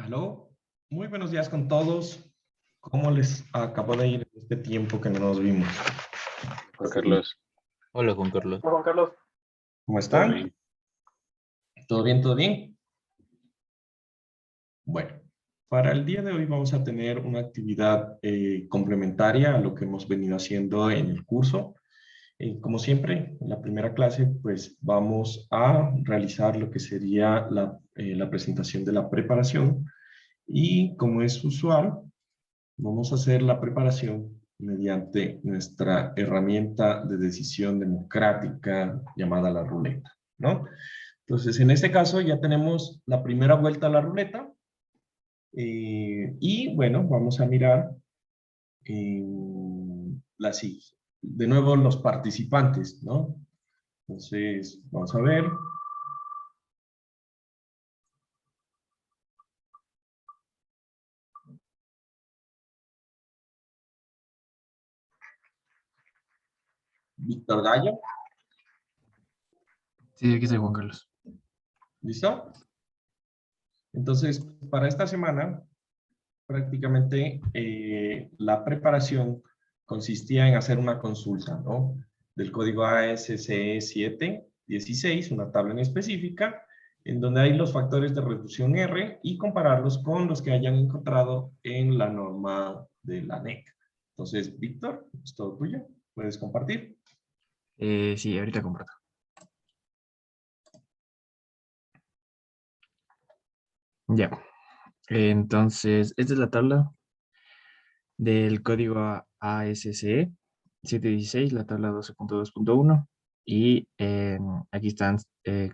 Aló, muy buenos días con todos. ¿Cómo les acabó de ir este tiempo que no nos vimos? Juan Carlos, Hola, Juan Carlos. Hola, Juan Carlos. ¿Cómo ¿todo están? bien? ¿Todo bien? ¿Todo bien? Bueno, para el día de hoy vamos a tener una actividad complementaria a lo que hemos venido haciendo en el curso. Como siempre, en la primera clase, pues vamos a realizar lo que sería la presentación de la preparación y como es usual, vamos a hacer la preparación mediante nuestra herramienta de decisión democrática llamada la ruleta, ¿no? Entonces, en este caso ya tenemos la primera vuelta a la ruleta y bueno, vamos a mirar eh, de nuevo los participantes, ¿no? Entonces, vamos a ver. Víctor Gallo, Sí, aquí estoy, Juan Carlos. ¿listo? Entonces, para esta semana, prácticamente la preparación consistía en hacer una consulta, ¿no? Del código ASCE 716, una tabla en específica, en donde hay los factores de reducción R y compararlos con los que hayan encontrado en la norma de la NEC. Entonces, Víctor, es todo tuyo. ¿Puedes compartir? Sí, ahorita comparto. Ya. Entonces, esta es la tabla del código ASCE 716, la tabla 12.2.1. Y aquí están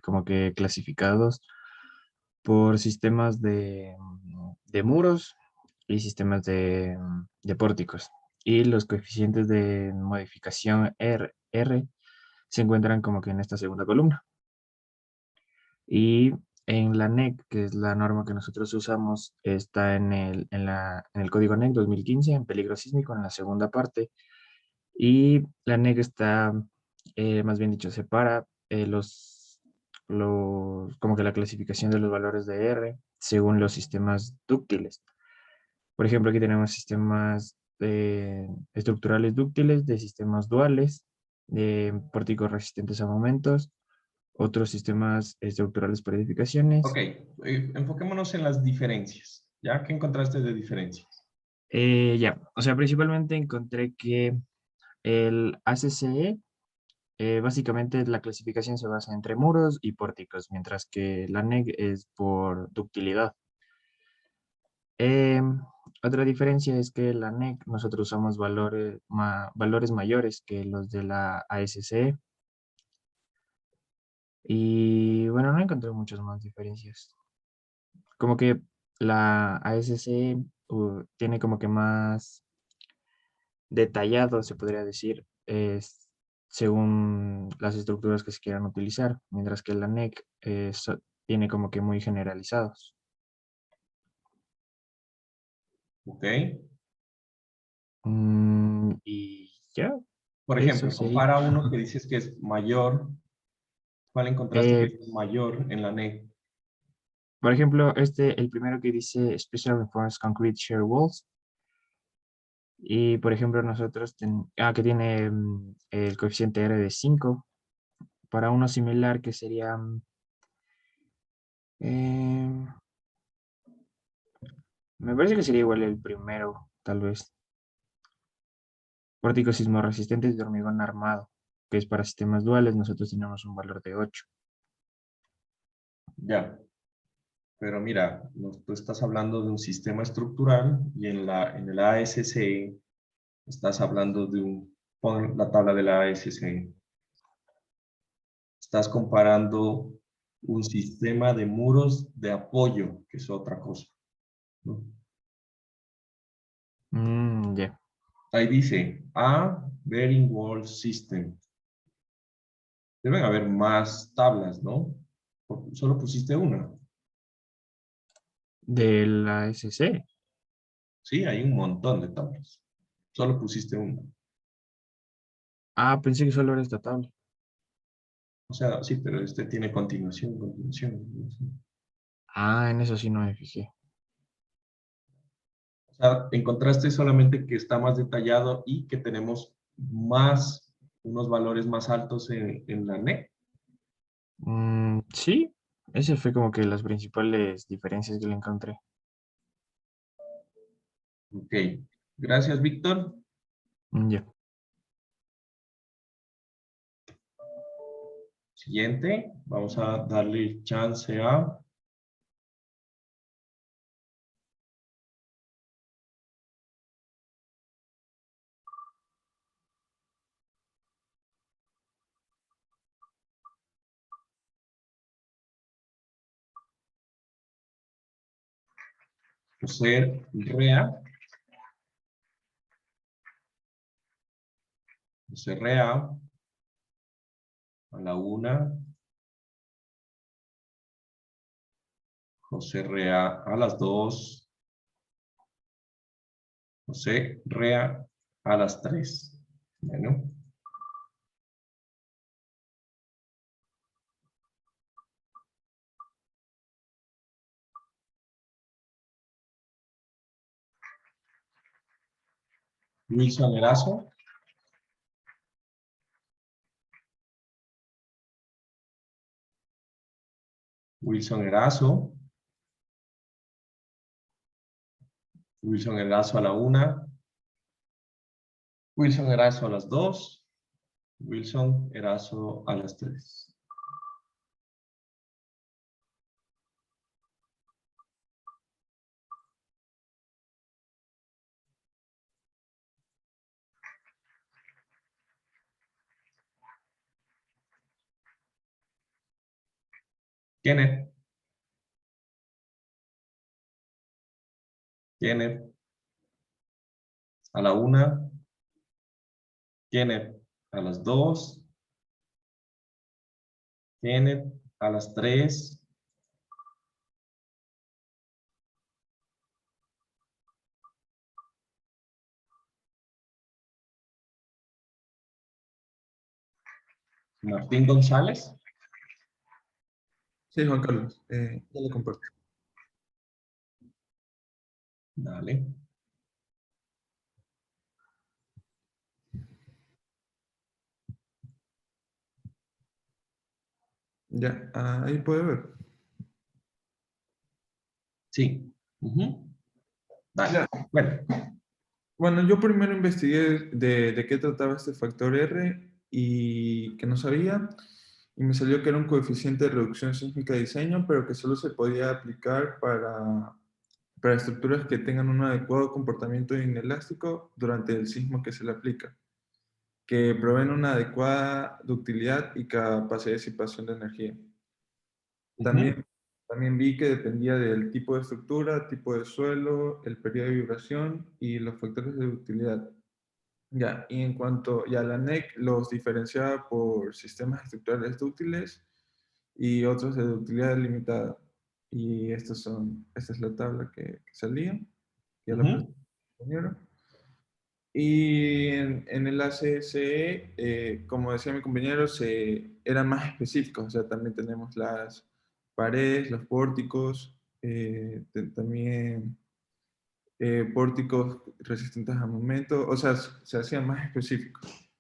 como que clasificados por sistemas de muros y sistemas de pórticos. Y los coeficientes de modificación R se encuentran como que en esta segunda columna. Y en la NEC, que es la norma que nosotros usamos, está en el código NEC 2015, en peligro sísmico, en la segunda parte. Y la NEC está, más bien dicho, separa como que la clasificación de los valores de R según los sistemas dúctiles. Por ejemplo, aquí tenemos sistemas estructurales dúctiles, de sistemas duales, de pórticos resistentes a momentos, otros sistemas estructurales por edificaciones. Ok, enfoquémonos en las diferencias. ¿Ya? ¿Qué encontraste de diferencias? Ya, o sea, principalmente encontré que el ACCE, básicamente la clasificación se basa entre muros y pórticos, mientras que la NEC es por ductilidad. Em, Otra diferencia es que la NEC nosotros usamos valores mayores que los de la ASCE. Y bueno, no encontré muchas más diferencias. Como que la ASC tiene como que más detallado, se podría decir, según las estructuras que se quieran utilizar, mientras que la NEC tiene como que muy generalizados. Ok. Y ya, Por eso ejemplo, sería. compara uno que dices que es mayor. ¿Cuál encontraste que Eh, es mayor en la NEC? por ejemplo, el primero que dice Special Reinforced Concrete Shear Walls. Y por ejemplo, nosotros, que tiene el coeficiente R de 5, para uno similar que sería, eh, me parece que sería igual el primero, tal vez. Pórticos sismorresistentes de hormigón armado, que es para sistemas duales, nosotros tenemos un valor de 8. Ya, pero mira, tú estás hablando de un sistema estructural y en el ASC estás hablando de pon la tabla de la ASC. Estás comparando un sistema de muros de apoyo, que es otra cosa, ¿no? Ya. Ahí dice, a bearing wall system. Deben haber más tablas, ¿no? Solo pusiste una. De la SC. Sí, hay un montón de tablas. Solo pusiste una. Ah, pensé que solo era esta tabla. O sea, sí, pero este tiene continuación, continuación, continuación. Ah, en eso sí no me fijé. sea, encontraste solamente que está más detallado y que tenemos más, unos valores más altos en la NEC. Sí, ese fue como que las principales diferencias que le encontré. Ok, gracias, Víctor. Ya. Siguiente, vamos a darle chance a José Rea. José Rea a la 1. José Rea a las 2. José Rea a las 3. Bueno, Wilson Erazo. Wilson Erazo. Wilson Erazo a la 1. Wilson Erazo a las 2. Wilson Erazo a las 3. Kenneth. Kenneth a la 1. Kenneth a las 2. Kenneth a las 3. Martín González. Sí, Juan Carlos, ya le comparto. Dale. Ya, ahí puede ver. Sí. Ujú. Dale. Ya. Bueno. Bueno, yo primero investigué de qué trataba este factor R y que no sabía, y me salió que era un coeficiente de reducción sísmica de diseño, pero que solo se podía aplicar para estructuras que tengan un adecuado comportamiento inelástico durante el sismo que se le aplica, que proveen una adecuada ductilidad y capacidad de disipación de energía. Ujú. También vi que dependía del tipo de estructura, tipo de suelo, el periodo de vibración y los factores de ductilidad. Ya, y en cuanto a la NEC, los diferenciaba por sistemas estructurales dúctiles y otros de ductilidad limitada. Y esta es la tabla que salía, ya la presenté Ujú. al compañero. Y en el ACSE, como decía mi compañero, eran más específicos. O sea, también tenemos las paredes, los pórticos, también pórticos resistentes al momento. O sea, se hacían más específicos.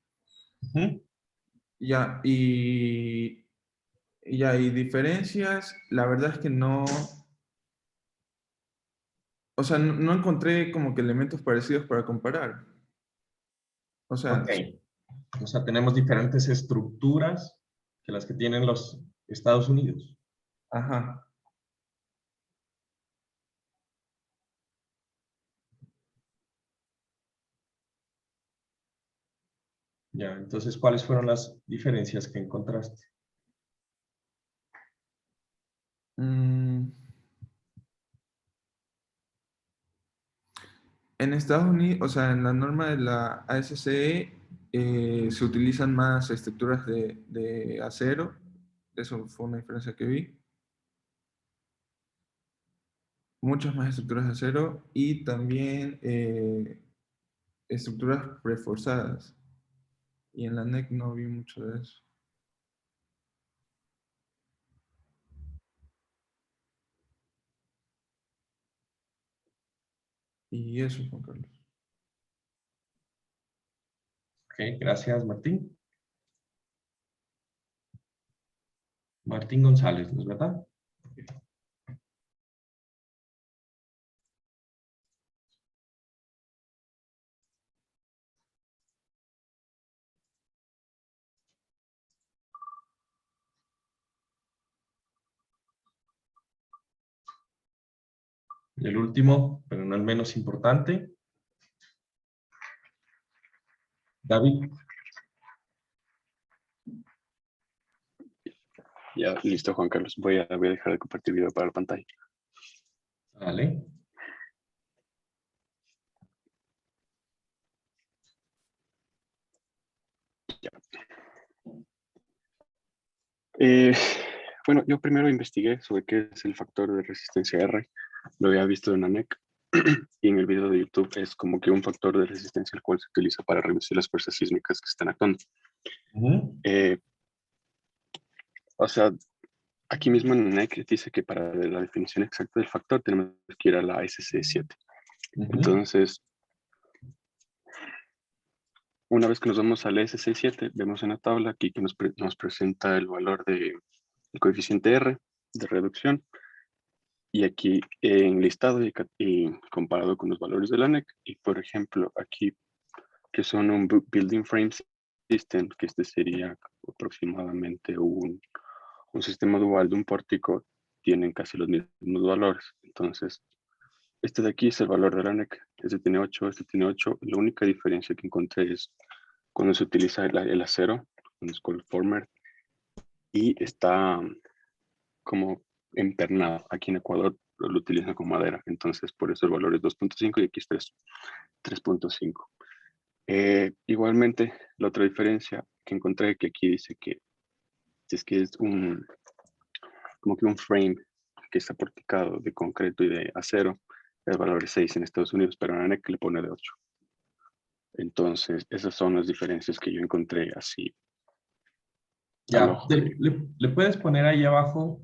Ujú. Ya, y diferencias, la verdad es que no, o sea, no encontré como que elementos parecidos para comparar. O sea, Ok. O sea, tenemos diferentes estructuras que las que tienen los Estados Unidos. ajá. Ya, entonces, ¿cuáles fueron las diferencias que encontraste? Mm, en Estados Unidos, o sea, en la norma de la ASCE se utilizan más estructuras de acero. Eso fue una diferencia que vi. Muchas más estructuras de acero y también estructuras reforzadas. Y en la NEC no vi mucho de eso. Y eso, Juan Carlos. Ok, gracias, Martín. Martín González, ¿no es verdad? Y el último, pero no el menos importante, David. Ya, listo, Juan Carlos. Voy a dejar de compartir video para la pantalla. Vale. Ya. Eh, bueno, yo primero investigué sobre qué es el factor de resistencia R. Lo había visto en ANEC y en el video de YouTube es como que un factor de resistencia el cual se utiliza para reducir las fuerzas sísmicas que están actuando. O sea, aquí mismo en ANEC dice que para la definición exacta del factor tenemos que ir a la SC7. Entonces, una vez que nos vamos al SC7, vemos en la tabla aquí que nos presenta el valor del coeficiente R de reducción. Y aquí enlistado y comparado con los valores del ANEC. Y por ejemplo, aquí que son un Building Frame System, que este sería aproximadamente un sistema dual de un pórtico, tienen casi los mismos valores. Entonces, este de aquí es el valor del ANEC. Este tiene 8, este tiene 8. La única diferencia que encontré es cuando se utiliza el acero, cuando es cold former, y está como empernado. Aquí en Ecuador lo utilizan con madera, entonces por eso el valor es 2.5 y aquí es 3.5. Igualmente, la otra diferencia que encontré que aquí dice que es que es como que un frame que está porticado de concreto y de acero, el valor es 6 en Estados Unidos, pero en ANEC le pone de 8. Entonces, esas son las diferencias que yo encontré así al Ya, ojo. ¿le puedes poner ahí abajo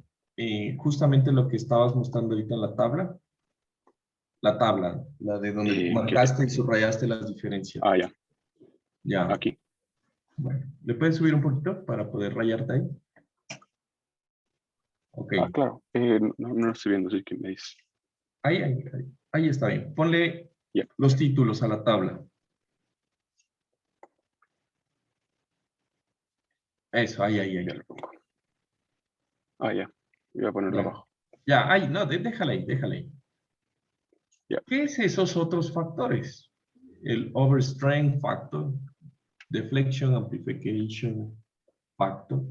justamente lo que estabas mostrando ahorita en la tabla? La tabla, la de donde ¿Qué? marcaste y subrayaste las diferencias. Ah, ya, Ya, aquí. bueno, ¿le puedes subir un poquito para poder rayarte ahí? Ok, Ah, claro. No lo estoy viendo, así que me dice. ahí está bien. Ponle Ya, los títulos a la tabla. Eso, ya lo pongo. Ah, ya. Voy a ponerlo Ya, abajo. ya, ahí, no, déjala ahí, déjala ahí. Ya. ¿Qué es esos otros factores? El overstrain factor, deflection amplification factor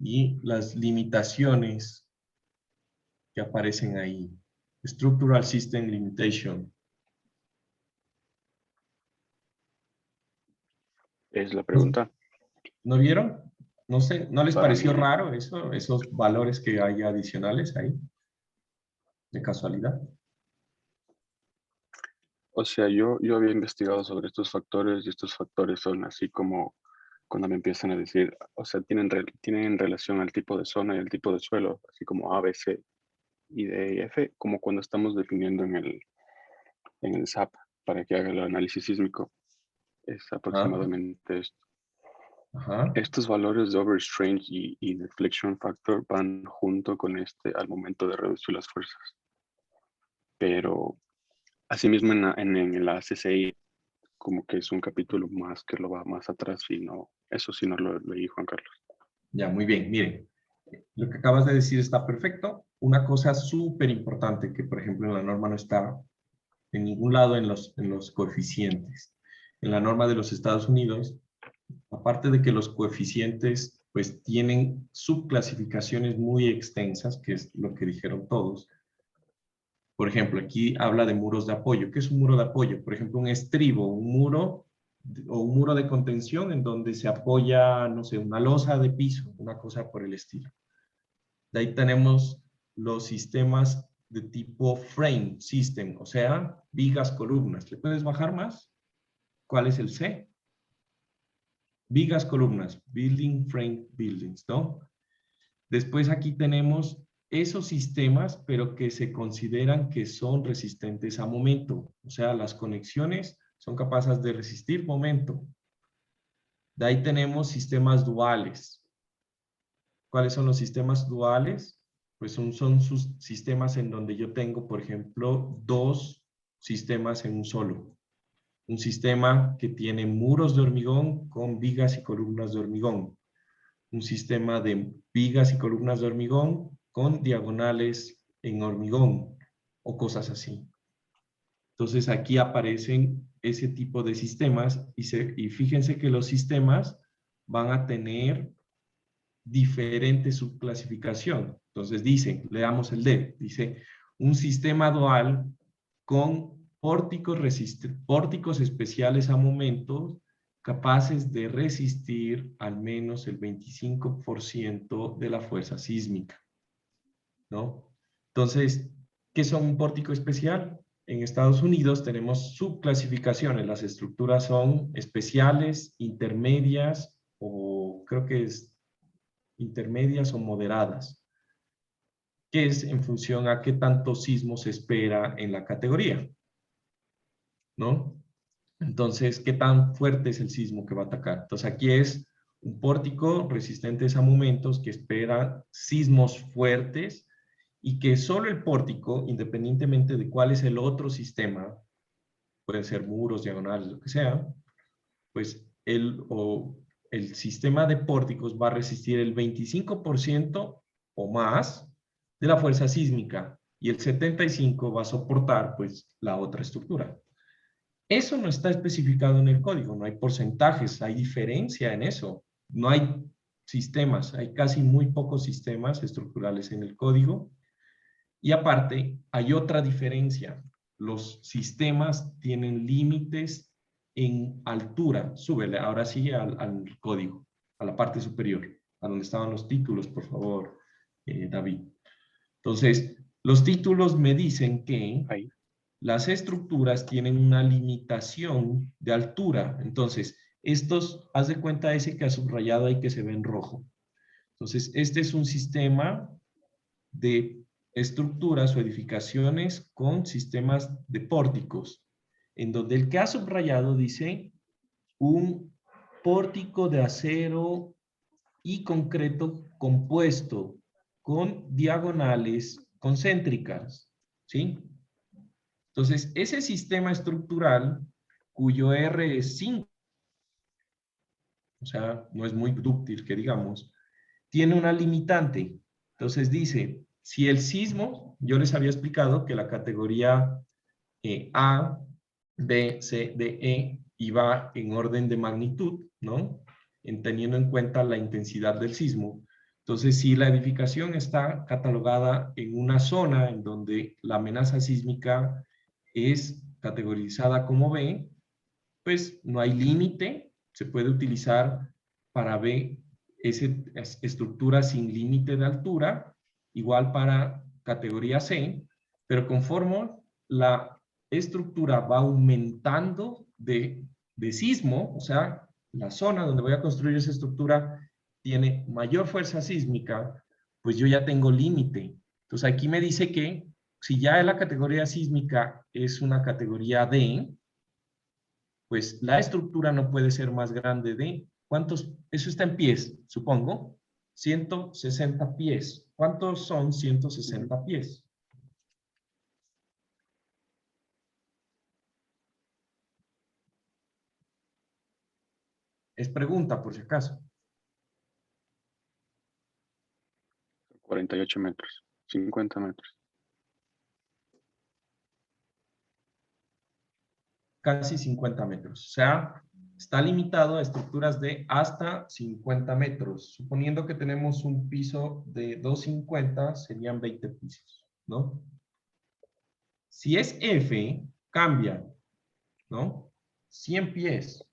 y las limitaciones que aparecen ahí. Structural System Limitation. Es la ¿No, pregunta. no vieron? No sé, ¿no les Para pareció mí, raro eso, esos valores que hay adicionales ahí? De casualidad. o sea, yo había investigado sobre estos factores y estos factores son así como cuando me empiezan a decir, o sea, tienen relación al tipo de zona y al tipo de suelo, así como A, B, C y D y F, como cuando estamos definiendo en el SAP para que haga el análisis sísmico. Es Ajá, aproximadamente esto. ajá. Estos valores de overstrain y deflection factor van junto con este al momento de reducir las fuerzas. Pero asimismo en la CCI como que es un capítulo más que lo va más atrás y no, eso sí no lo leí, Juan Carlos. Ya, muy bien. Miren, lo que acabas de decir está perfecto. Una cosa súper importante que, por ejemplo, en la norma no está en ningún lado en los coeficientes. En la norma de los Estados Unidos, aparte de que los coeficientes pues tienen subclasificaciones muy extensas, que es lo que dijeron todos. Por ejemplo, aquí habla de muros de apoyo. ¿Qué es un muro de apoyo? Por ejemplo, un estribo, un muro o un muro de contención en donde se apoya, no sé, una losa de piso, una cosa por el estilo. De ahí tenemos los sistemas de tipo frame system, o sea, vigas, columnas. ¿Le puedes bajar más? ¿Cuál es el C? Vigas, columnas, building frame buildings, ¿no? Después aquí tenemos esos sistemas, pero que se consideran que son resistentes a momento. O sea, las conexiones son capaces de resistir momento. De ahí tenemos sistemas duales. ¿Cuáles son los sistemas duales? Pues son sus sistemas en donde yo tengo, por ejemplo, dos sistemas en un solo. Un sistema que tiene muros de hormigón con vigas y columnas de hormigón. Un sistema de vigas y columnas de hormigón con diagonales en hormigón o cosas así. Entonces aquí aparecen ese tipo de sistemas y fíjense que los sistemas van a tener diferente subclasificación. Entonces dice, leamos el D, dice un sistema dual con pórticos especiales a momentos capaces de resistir al menos el 25% de la fuerza sísmica, ¿no? Entonces, ¿qué son un pórtico especial? En Estados Unidos tenemos subclasificaciones, las estructuras son especiales, intermedias o creo que es intermedias o moderadas, que es en función a qué tanto sismo se espera en la categoría, ¿no? Entonces, ¿qué tan fuerte es el sismo que va a atacar? Entonces, aquí es un pórtico resistente a momentos que espera sismos fuertes y que solo el pórtico, independientemente de cuál es el otro sistema, pueden ser muros, diagonales, lo que sea, pues el sistema de pórticos va a resistir el 25% o más de la fuerza sísmica y el 75% va a soportar pues la otra estructura. Eso no está especificado en el código, no hay porcentajes, hay diferencia en eso. No hay sistemas, hay casi muy pocos sistemas estructurales en el código. Y aparte, hay otra diferencia. Los sistemas tienen límites en altura. Súbele, ahora sí al código, a la parte superior, a donde estaban los títulos, por favor, David. Entonces, los títulos me dicen que Ahí. las estructuras tienen una limitación de altura. Entonces, estos, haz de cuenta ese que ha subrayado ahí que se ve en rojo. Entonces, este es un sistema de estructuras o edificaciones con sistemas de pórticos, en donde el que ha subrayado dice un pórtico de acero y concreto compuesto con diagonales concéntricas, ¿sí? Entonces, ese sistema estructural, cuyo R es 5, o sea, no es muy dúctil, que digamos, tiene una limitante. Entonces dice, si el sismo, yo les había explicado que la categoría A, B, C, D, E iba en orden de magnitud, ¿no? Teniendo en cuenta la intensidad del sismo. Entonces, si la edificación está catalogada en una zona en donde la amenaza sísmica es categorizada como B, pues no hay límite, se puede utilizar para B estructura sin límite de altura, igual para categoría C, pero conforme la estructura va aumentando de sismo, o sea, la zona donde voy a construir esa estructura tiene mayor fuerza sísmica, pues yo ya tengo límite. Entonces aquí me dice que si ya la categoría sísmica es una categoría D, pues la estructura no puede ser más grande de, ¿cuántos? Eso está en pies, supongo. 160 pies. ¿Cuántos son 160 pies? Es pregunta, por si acaso. 48 metros, 50 metros. Casi 50 metros. O sea, está limitado a estructuras de hasta 50 metros. Suponiendo que tenemos un piso de 250, serían 20 pisos, ¿no? Si es F, cambia, ¿no? 100 pies.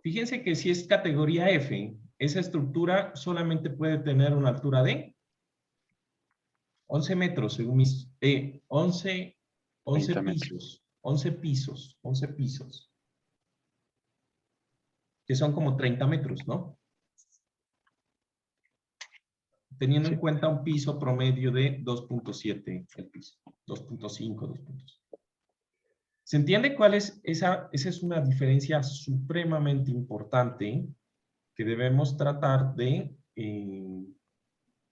Fíjense que si es categoría F, esa estructura solamente puede tener una altura de 11 metros, según mis... 11 11 30 metros. pisos, 11 pisos, 11 pisos. Que son como 30 metros, ¿no? Teniendo en cuenta un piso promedio de 2.7 el piso, 2.5, 2.5. ¿Se entiende cuál es esa? Esa es una diferencia supremamente importante que debemos tratar de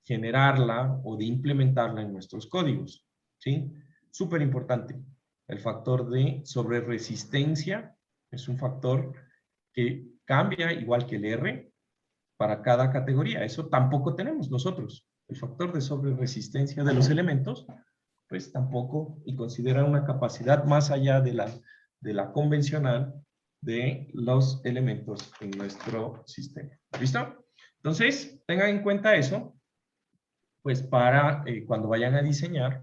generarla o de implementarla en nuestros códigos, ¿sí? Súper importante. El factor de sobreresistencia es un factor que cambia igual que el R para cada categoría. Eso tampoco tenemos nosotros. El factor de sobreresistencia de los elementos, pues tampoco, y considera una capacidad más allá de la convencional de los elementos en nuestro sistema. ¿Listo? Entonces, tengan en cuenta eso, pues para cuando vayan a diseñar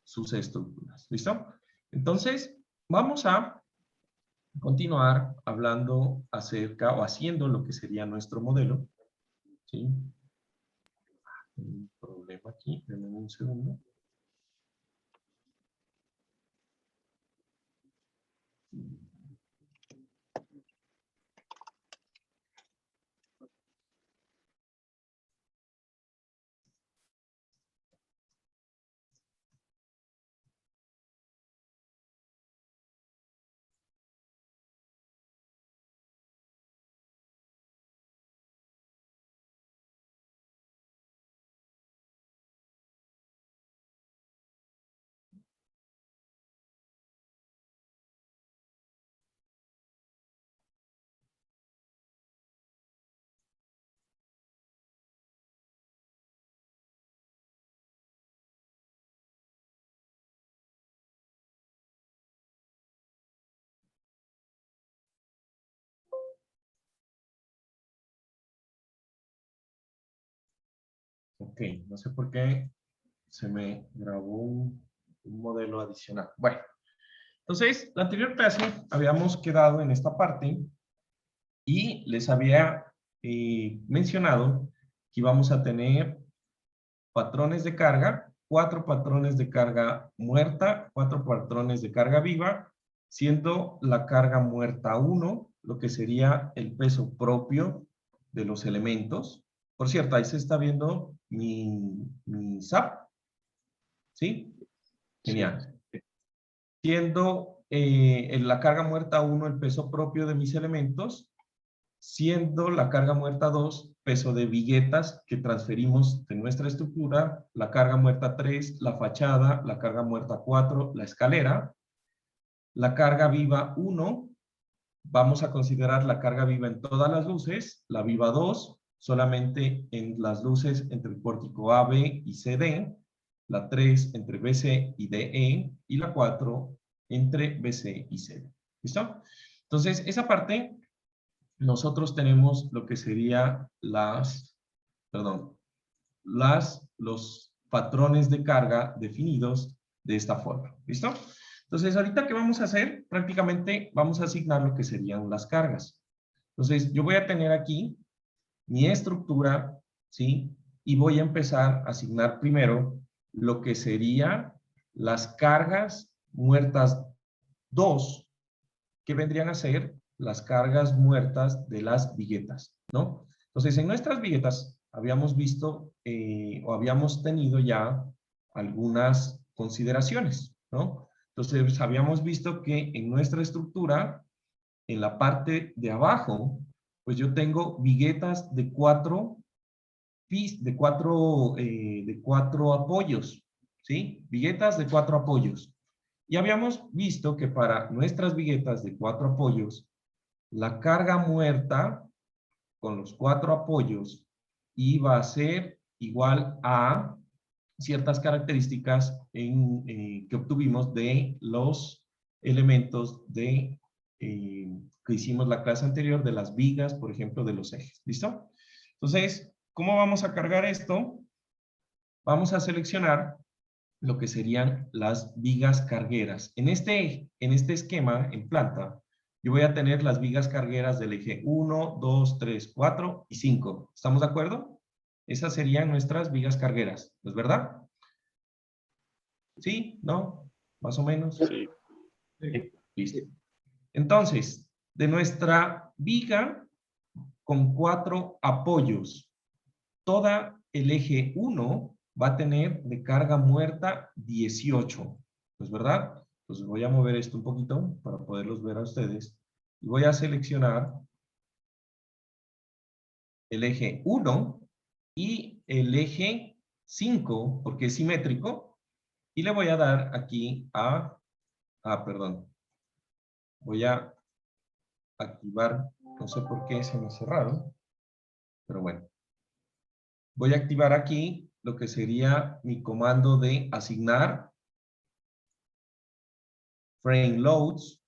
sus estructuras. ¿Listo? Entonces, vamos a continuar hablando acerca o haciendo lo que sería nuestro modelo. ¿Sí? Un problema aquí, denme un segundo. Ok, no sé por qué se me grabó un modelo adicional. Bueno, entonces, la anterior clase habíamos quedado en esta parte y les había mencionado que íbamos a tener patrones de carga, 4 patrones de carga muerta, 4 patrones de carga viva, siendo la carga muerta 1, lo que sería el peso propio de los elementos. Por cierto, ahí se está viendo mi SAP. ¿Sí? Genial. Sí. Siendo en la carga muerta 1 el peso propio de mis elementos, siendo la carga muerta 2 peso de viguetas que transferimos de nuestra estructura, la carga muerta 3, la fachada, la carga muerta 4, la escalera, la carga viva 1, vamos a considerar la carga viva en todas las luces, la viva 2 solamente en las luces entre el pórtico A, B y CD, la 3 entre BC y DE, y la 4 entre BC y CD. ¿Listo? Entonces, esa parte, nosotros tenemos lo que sería los patrones de carga definidos de esta forma. ¿Listo? Entonces, ahorita, ¿qué vamos a hacer? Prácticamente vamos a asignar lo que serían las cargas. Entonces, yo voy a tener aquí mi estructura, ¿sí? Y voy a empezar a asignar primero lo que serían las cargas muertas 2, que vendrían a ser las cargas muertas de las viguetas, ¿no? Entonces, en nuestras viguetas habíamos visto o habíamos tenido ya algunas consideraciones, ¿no? Entonces, habíamos visto que en nuestra estructura, en la parte de abajo, pues yo tengo viguetas de 4 apoyos, ¿sí? Viguetas de 4 apoyos. Y habíamos visto que para nuestras viguetas de 4 apoyos, la carga muerta con los 4 apoyos iba a ser igual a ciertas características que obtuvimos de los elementos que hicimos la clase anterior, de las vigas, por ejemplo, de los ejes. ¿Listo? Entonces, ¿cómo vamos a cargar esto? Vamos a seleccionar lo que serían las vigas cargueras. En este esquema, en planta, yo voy a tener las vigas cargueras del eje 1, 2, 3, 4 y 5. ¿Estamos de acuerdo? Esas serían nuestras vigas cargueras, ¿no es verdad? ¿Sí? ¿No? más o menos. Sí. Listo. Entonces, de nuestra viga con 4 apoyos, toda el eje 1 va a tener de carga muerta 18. ¿No es verdad? Entonces voy a mover esto un poquito para poderlos ver a ustedes. Y voy a seleccionar el eje 1 y el eje 5, porque es simétrico. Y le voy a dar aquí a... perdón. Voy a activar, no sé por qué se me cerraron, pero bueno. Voy a activar aquí lo que sería mi comando de asignar frame loads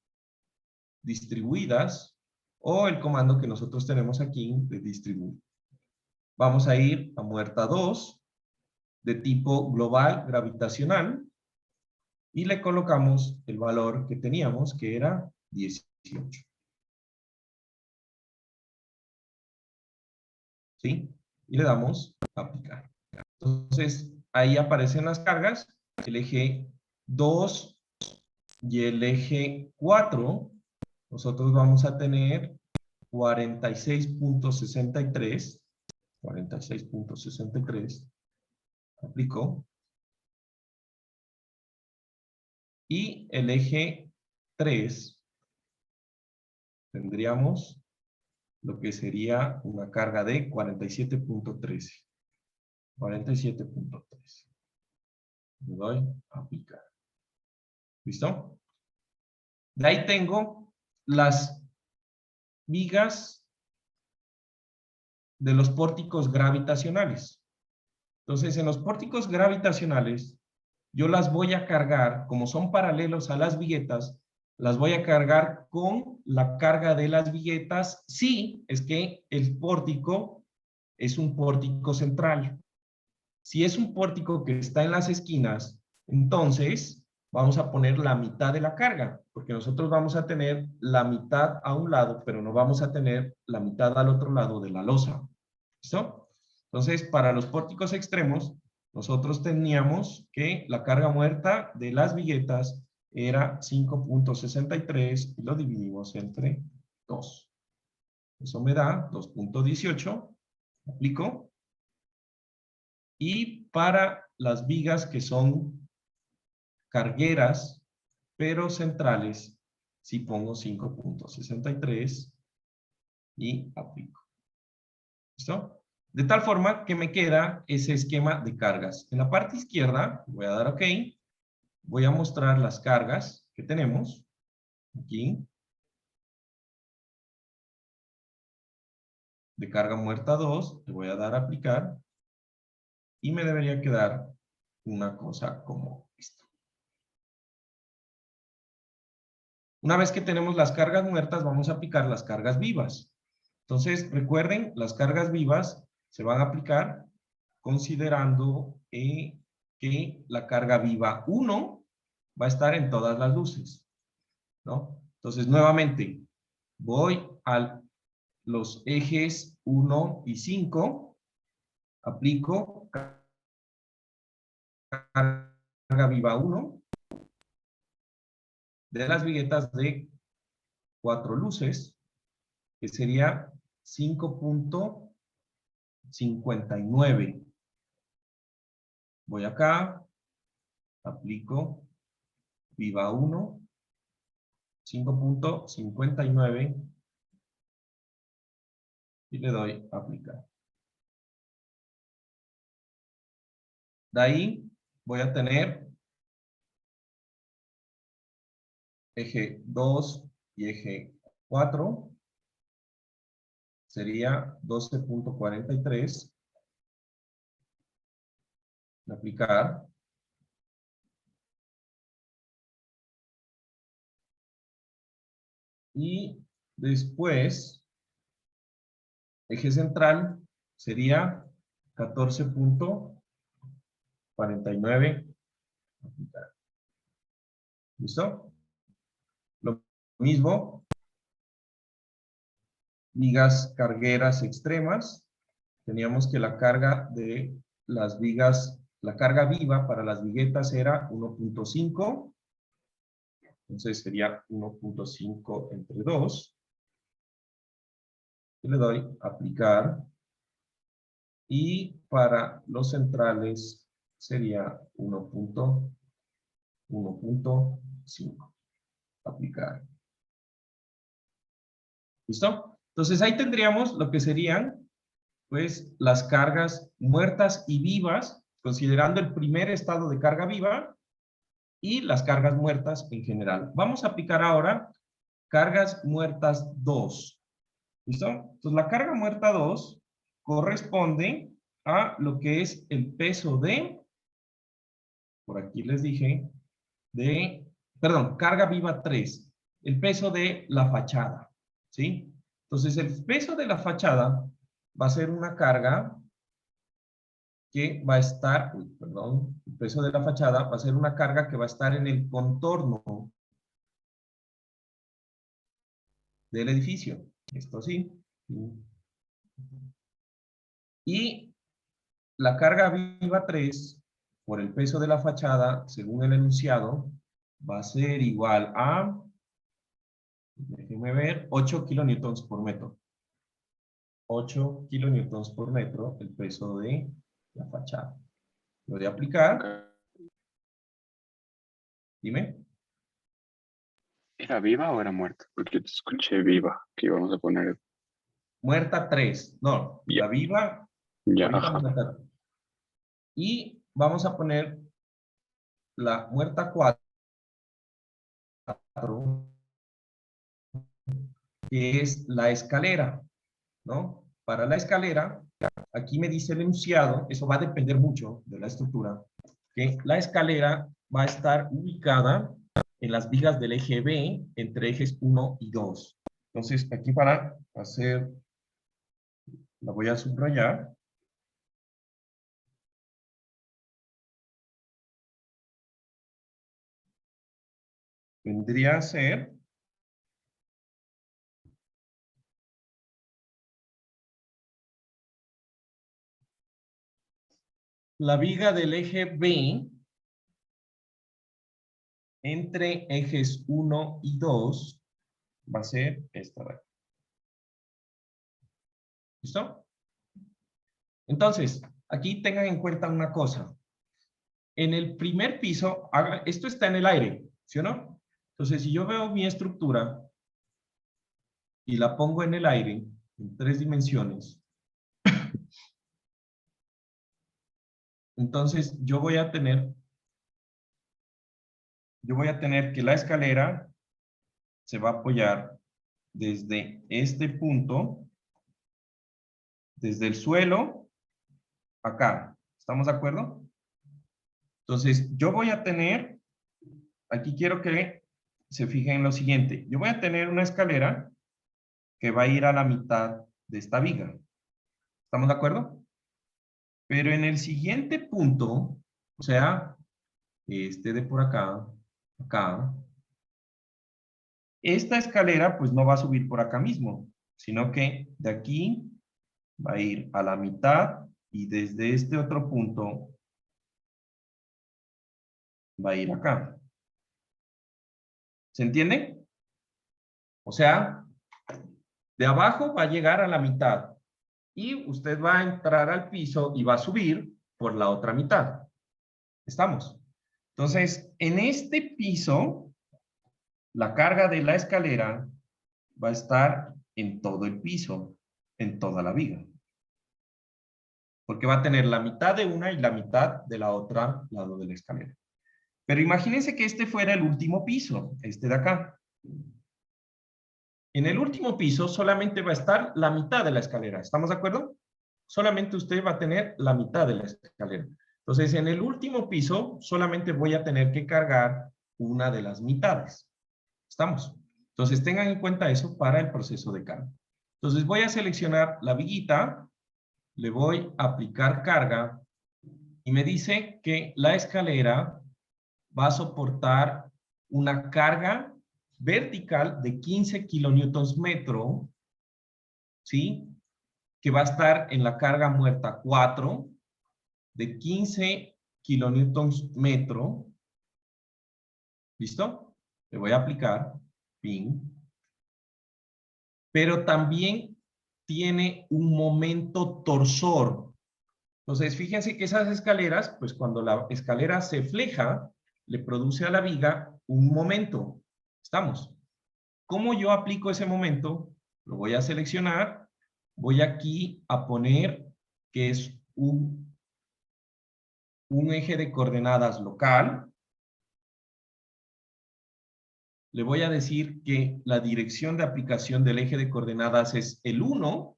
distribuidas o el comando que nosotros tenemos aquí de distribuir. Vamos a ir a muerta 2 de tipo global gravitacional y le colocamos el valor que teníamos, que era 18. ¿Sí? Y le damos a aplicar. Entonces, ahí aparecen las cargas, el eje 2 y el eje 4, nosotros vamos a tener 46.63, 46.63, aplico. Y el eje 3, tendríamos lo que sería una carga de 47.13. 47.13. Le doy a aplicar. ¿Listo? De ahí tengo las vigas de los pórticos gravitacionales. Entonces, en los pórticos gravitacionales, yo las voy a cargar, como son paralelos a las viguetas, las voy a cargar con la carga de las viguetas si es que el pórtico es un pórtico central. Si es un pórtico que está en las esquinas, entonces vamos a poner la mitad de la carga, porque nosotros vamos a tener la mitad a un lado, pero no vamos a tener la mitad al otro lado de la losa. ¿Listo? Entonces, para los pórticos extremos, nosotros teníamos que la carga muerta de las viguetas era 5.63 y lo dividimos entre 2. Eso me da 2.18. Aplico. Y para las vigas que son cargueras, pero centrales, si pongo 5.63 y aplico. ¿Listo? De tal forma que me queda ese esquema de cargas. En la parte izquierda, voy a dar OK. Voy a mostrar las cargas que tenemos. Aquí. De carga muerta 2, le voy a dar a aplicar. Y me debería quedar una cosa como esta. Una vez que tenemos las cargas muertas, vamos a aplicar las cargas vivas. Entonces, recuerden, las cargas vivas se van a aplicar considerando que la carga viva 1 va a estar en todas las luces, ¿no? Entonces, nuevamente, voy a los ejes 1 y 5, aplico carga viva 1 de las viguetas de 4 luces, que sería 5.59. Voy acá, aplico viva 1, 5.59 y le doy a aplicar. De ahí voy a tener eje 2 y eje 4. Sería 12.43. Aplicar. Y después, eje central sería 14.49. Aplicar. ¿Listo? Lo mismo. Vigas cargueras extremas. Teníamos que la carga de las vigas, la carga viva para las viguetas era 1.5 Entonces sería 1.5 entre 2. Y le doy aplicar. Y para los centrales sería 1.5. Aplicar. ¿Listo? Entonces ahí tendríamos lo que serían, pues, las cargas muertas y vivas, considerando el primer estado de carga viva y las cargas muertas en general. Vamos a aplicar ahora cargas muertas 2. ¿Listo? Entonces la carga muerta 2 corresponde a lo que es el peso de, por aquí les dije, carga viva 3, el peso de la fachada, ¿sí? Entonces el peso de la fachada va a ser una carga que va a estar, el peso de la fachada va a ser una carga que va a estar en el contorno del edificio. Esto sí. Y la carga viva 3, por el peso de la fachada, según el enunciado, va a ser igual a, déjenme ver, 8 kilonewtons por metro. 8 kilonewtons por metro, el peso de la fachada. Lo de aplicar. Dime. ¿Era viva o era muerta? Porque yo te escuché viva, que íbamos a poner. Muerta 3. No, Ya. la viva. Ya, Ahorita ajá. vamos a meter. Y vamos a poner la muerta 4, que es la escalera, ¿no? Para la escalera, aquí me dice el enunciado, eso va a depender mucho de la estructura, que la escalera va a estar ubicada en las vigas del eje B entre ejes 1 y 2. Entonces, aquí para hacer, la voy a subrayar. Vendría a ser la viga del eje B entre ejes 1 y 2 va a ser esta de aquí. ¿Listo? Entonces, aquí tengan en cuenta una cosa. En el primer piso, esto está en el aire, ¿sí o no? Entonces, si yo veo mi estructura y la pongo en el aire, en 3 dimensiones, entonces yo voy a tener que la escalera se va a apoyar desde este punto, desde el suelo, acá. ¿Estamos de acuerdo? Entonces, yo voy a tener, aquí quiero que se fijen en lo siguiente. Yo voy a tener una escalera que va a ir a la mitad de esta viga. ¿Estamos de acuerdo? Pero en el siguiente punto, o sea, este de por acá, acá, esta escalera pues no va a subir por acá mismo, sino que de aquí va a ir a la mitad y desde este otro punto va a ir acá. ¿Se entiende? O sea, de abajo va a llegar a la mitad y usted va a entrar al piso y va a subir por la otra mitad. ¿Estamos? Entonces, en este piso, la carga de la escalera va a estar en todo el piso, en toda la viga. Porque va a tener la mitad de una y la mitad de la otra lado de la escalera. Pero imagínense que este fuera el último piso, este de acá. En el último piso solamente va a estar la mitad de la escalera. ¿Estamos de acuerdo? Solamente usted va a tener la mitad de la escalera. Entonces, en el último piso solamente voy a tener que cargar una de las mitades. ¿Estamos? Entonces, tengan en cuenta eso para el proceso de carga. Entonces, voy a seleccionar la viguita, le voy a aplicar carga y me dice que la escalera va a soportar una carga vertical de 15 kilonewtons metro, ¿sí? Que va a estar en la carga muerta 4 de 15 kilonewtons metro. ¿Listo? Le voy a aplicar, pin, pero también tiene un momento torsor. Entonces, fíjense que esas escaleras, pues cuando la escalera se fleja, le produce a la viga un momento. ¿Estamos? ¿Cómo yo aplico ese momento? Lo voy a seleccionar. Voy aquí a poner que es un eje de coordenadas local. Le voy a decir que la dirección de aplicación del eje de coordenadas es el 1,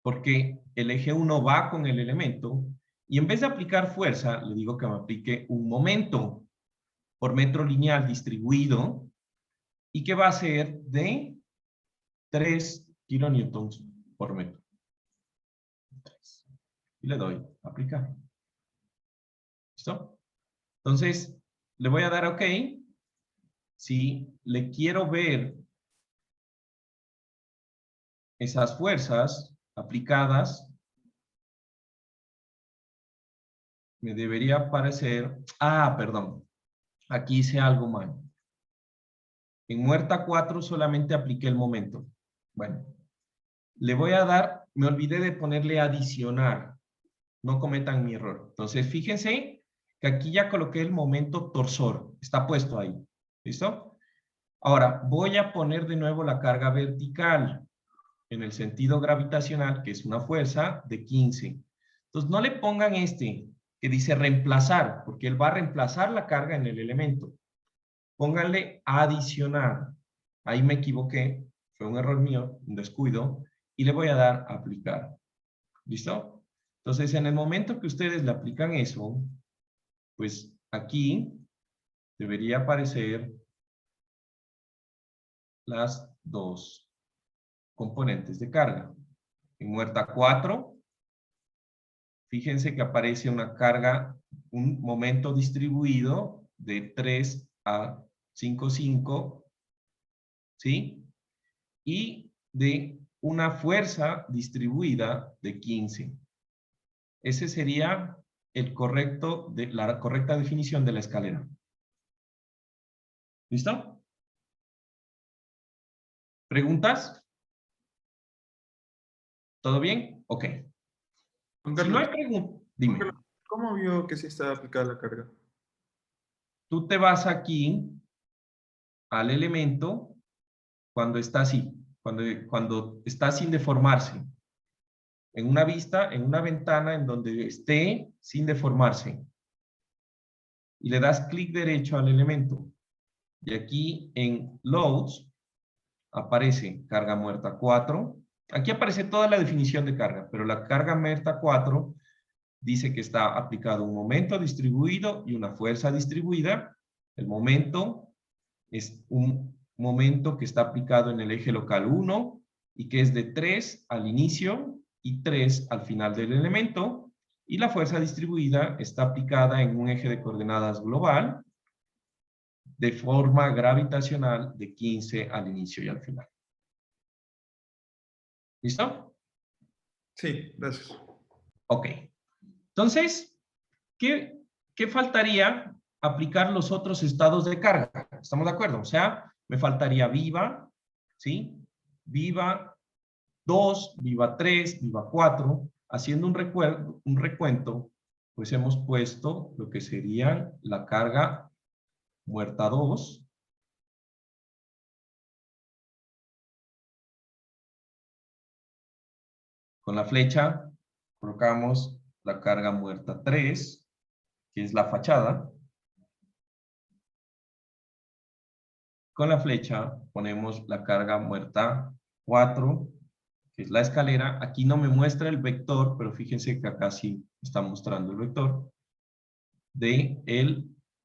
porque el eje 1 va con el elemento, y en vez de aplicar fuerza, le digo que me aplique un momento por metro lineal distribuido, y que va a ser de 3 kilonewtons por metro. Y le doy a aplicar. ¿Listo? Entonces, le voy a dar OK. Si le quiero ver esas fuerzas aplicadas, me debería aparecer... Ah, perdón. Aquí hice algo mal. En muerta 4 solamente apliqué el momento. Bueno, le voy a dar... Me olvidé de ponerle adicionar. No cometan mi error. Entonces, fíjense que aquí ya coloqué el momento torsor. Está puesto ahí. ¿Listo? Ahora, voy a poner de nuevo la carga vertical en el sentido gravitacional, que es una fuerza de 15. Entonces, no le pongan este que dice reemplazar, porque él va a reemplazar la carga en el elemento. Pónganle adicionar. Ahí me equivoqué. Fue un error mío, un descuido. Y le voy a dar a aplicar. ¿Listo? Entonces, en el momento que ustedes le aplican eso, pues aquí debería aparecer las dos componentes de carga. En muerta 4, fíjense que aparece una carga, un momento distribuido de 3 a 5,5, ¿sí? Y de una fuerza distribuida de 15. Ese sería la correcta definición de la escalera. ¿Listo? ¿Preguntas? ¿Todo bien? Ok. Juan Si no hay Carlos, preguntas, dime. ¿cómo vio que sí estaba aplicada la carga? Tú te vas aquí al elemento cuando está así, cuando está sin deformarse. En una vista, en una ventana en donde esté sin deformarse. Y le das clic derecho al elemento. Y aquí en Loads aparece carga muerta 4. Aquí aparece toda la definición de carga, pero la carga muerta 4 dice que está aplicado un momento distribuido y una fuerza distribuida. El momento es un momento que está aplicado en el eje local 1 y que es de 3 al inicio y 3 al final del elemento. Y la fuerza distribuida está aplicada en un eje de coordenadas global de forma gravitacional de 15 al inicio y al final. ¿Listo? Sí, gracias. Ok. Entonces, ¿qué faltaría? Aplicar los otros estados de carga. ¿Estamos de acuerdo? O sea, me faltaría viva, ¿sí? Viva 2, viva 3, viva 4. Haciendo un recuento, pues hemos puesto lo que sería la carga muerta 2. Con la flecha colocamos la carga muerta 3, que es la fachada. Con la flecha ponemos la carga muerta 4, que es la escalera. Aquí no me muestra el vector, pero fíjense que acá sí está mostrando el vector de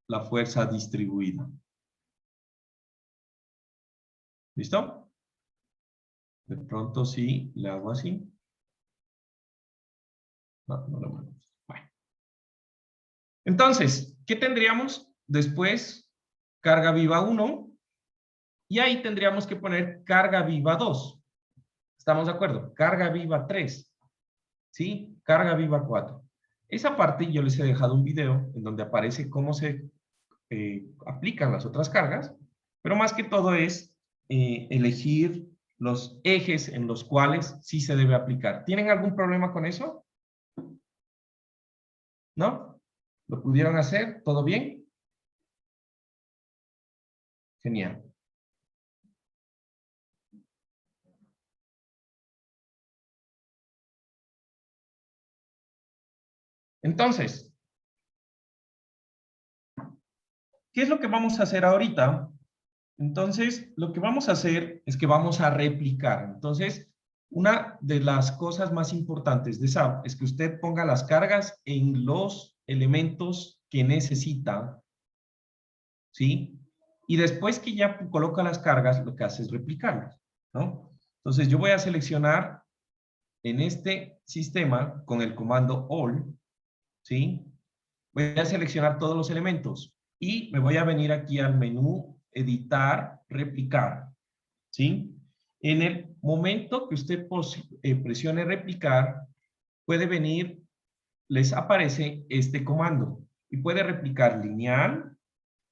la fuerza distribuida. ¿Listo? De pronto sí le hago así. No, no lo muevo. Bueno. Entonces, ¿qué tendríamos? Después, carga viva 1. Y ahí tendríamos que poner carga viva 2. ¿Estamos de acuerdo? Carga viva 3. ¿Sí? Carga viva 4. Esa parte yo les he dejado un video en donde aparece cómo se aplican las otras cargas. Pero más que todo es elegir los ejes en los cuales sí se debe aplicar. ¿Tienen algún problema con eso? ¿No? ¿Lo pudieron hacer? ¿Todo bien? Genial. Entonces, ¿qué es lo que vamos a hacer ahorita? Entonces, lo que vamos a hacer es que vamos a replicar. Entonces, una de las cosas más importantes de SAP es que usted ponga las cargas en los elementos que necesita, ¿sí? Y después que ya coloca las cargas, lo que hace es replicarlas, ¿no? Entonces, yo voy a seleccionar en este sistema con el comando all, ¿sí? Voy a seleccionar todos los elementos y me voy a venir aquí al menú editar, replicar, ¿sí? En el momento que usted presione replicar, puede venir, les aparece este comando y puede replicar lineal,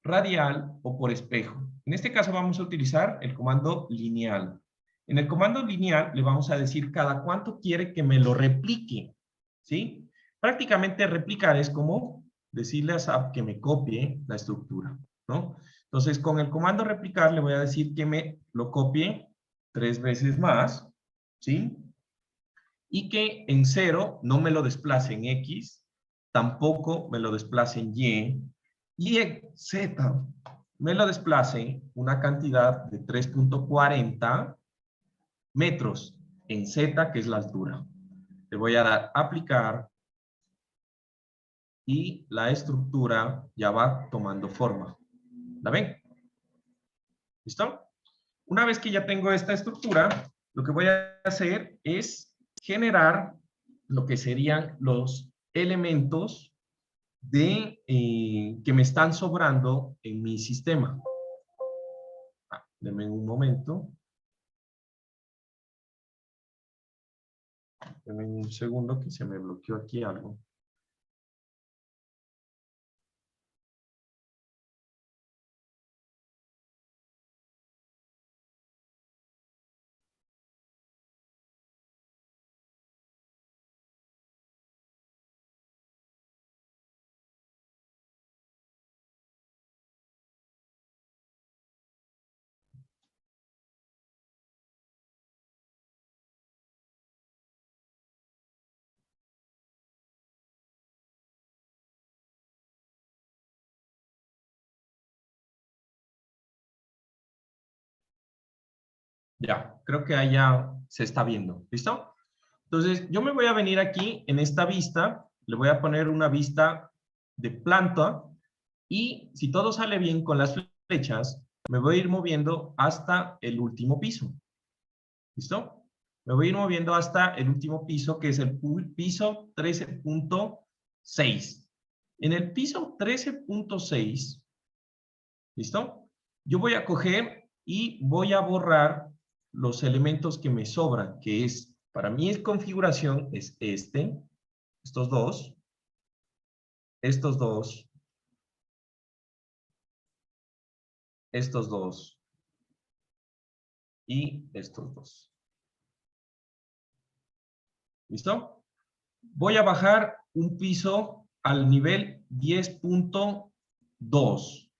radial o por espejo. En este caso vamos a utilizar el comando lineal. En el comando lineal le vamos a decir cada cuánto quiere que me lo replique, ¿sí? Prácticamente replicar es como decirle a SAP que me copie la estructura, ¿no? Entonces, con el comando replicar le voy a decir que me lo copie 3 veces más, ¿sí? Y que en 0 no me lo desplace en X, tampoco me lo desplace en y en Z me lo desplace una cantidad de 3.40 metros en Z, que es la altura. Le voy a dar aplicar y la estructura ya va tomando forma. ¿La ven? ¿Listo? Una vez que ya tengo esta estructura, lo que voy a hacer es generar lo que serían los elementos que me están sobrando en mi sistema. Denme un momento. Denme un segundo que se me bloqueó aquí algo. Ya, creo que allá se está viendo. ¿Listo? Entonces, yo me voy a venir aquí en esta vista, le voy a poner una vista de planta y si todo sale bien con las flechas, me voy a ir moviendo hasta el último piso. ¿Listo? Me voy a ir moviendo hasta el último piso, que es el piso 13.6. En el piso 13.6, ¿listo? Yo voy a coger y voy a borrar los elementos que me sobran, que es, para mi configuración, es estos dos, estos dos, estos dos y estos dos. ¿Listo? Voy a bajar un piso al nivel 10.2.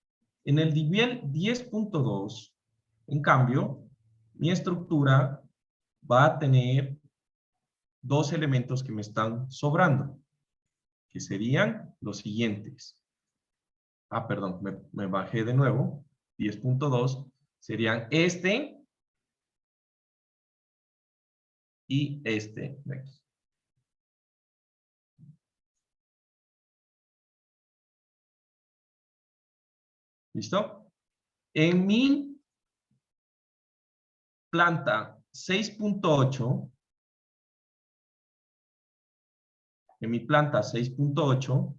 En el nivel 10.2, en cambio, mi estructura va a tener dos elementos que me están sobrando, que serían los siguientes. Perdón, me bajé de nuevo. 10.2 serían este y este de aquí. ¿Listo? En mi planta 6.8, en mi planta 6.8,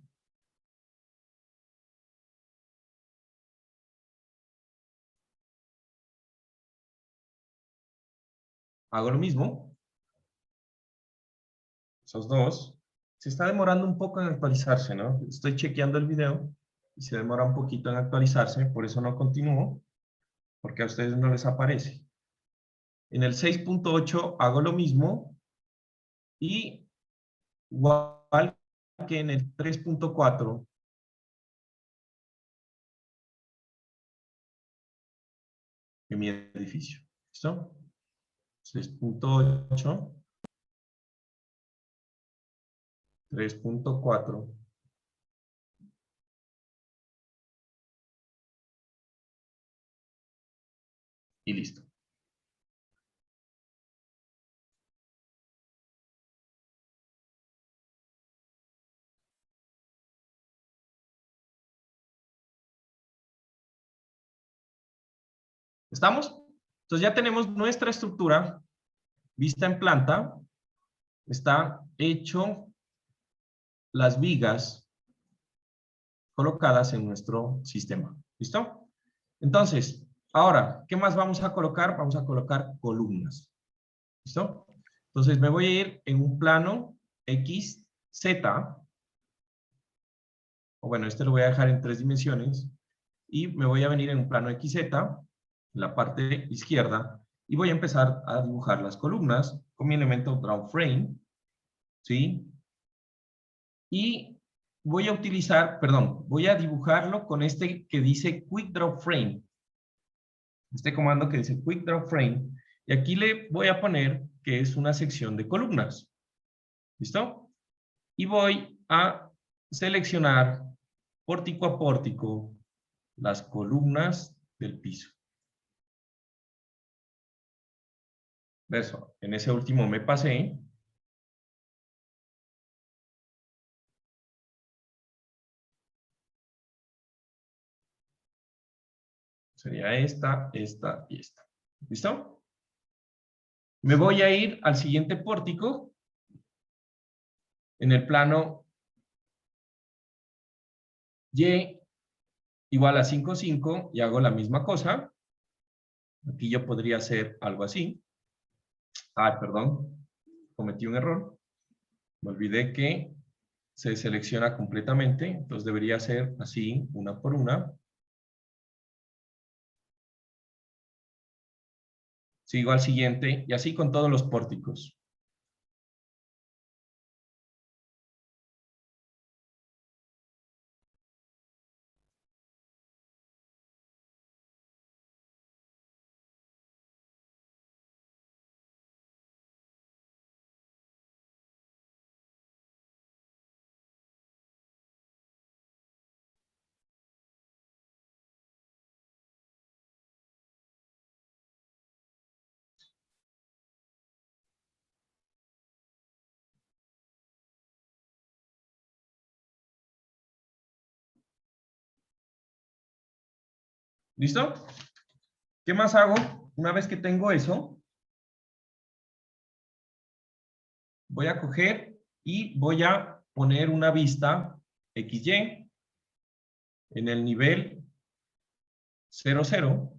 hago lo mismo. Esos dos. Se está demorando un poco en actualizarse, ¿no? Estoy chequeando el video y se demora un poquito en actualizarse, por eso no continúo. porque a ustedes no les aparece. En el 6.8 hago lo mismo y igual que en el 3.4 en mi edificio. ¿Listo? 6.8, 3.4 y listo. ¿Estamos? Entonces ya tenemos nuestra estructura vista en planta. Está hecho las vigas colocadas en nuestro sistema. ¿Listo? Entonces, ahora, ¿qué más vamos a colocar? Vamos a colocar columnas. ¿Listo? Entonces me voy a ir en un plano XZ. O bueno, este lo voy a dejar en 3 dimensiones. Y me voy a venir en un plano XZ, en la parte izquierda, y voy a empezar a dibujar las columnas con mi elemento Draw Frame, ¿sí? Y voy a utilizar, perdón, voy a dibujarlo con este que dice Quick Draw Frame. Este comando que dice Quick Draw Frame. Y aquí le voy a poner que es una sección de columnas. ¿Listo? Y voy a seleccionar pórtico a pórtico las columnas del piso. Eso, en ese último me pasé. Sería esta, esta y esta. ¿Listo? Me voy a ir al siguiente pórtico. En el plano Y igual a 5, 5 y hago la misma cosa. Aquí yo podría hacer algo así. Ah, perdón. Cometí un error. Me olvidé que se selecciona completamente. Entonces debería ser así, una por una. Sigo al siguiente y así con todos los pórticos. ¿Listo? ¿Qué más hago? Una vez que tengo eso, voy a coger y voy a poner una vista XY en el nivel 0, 0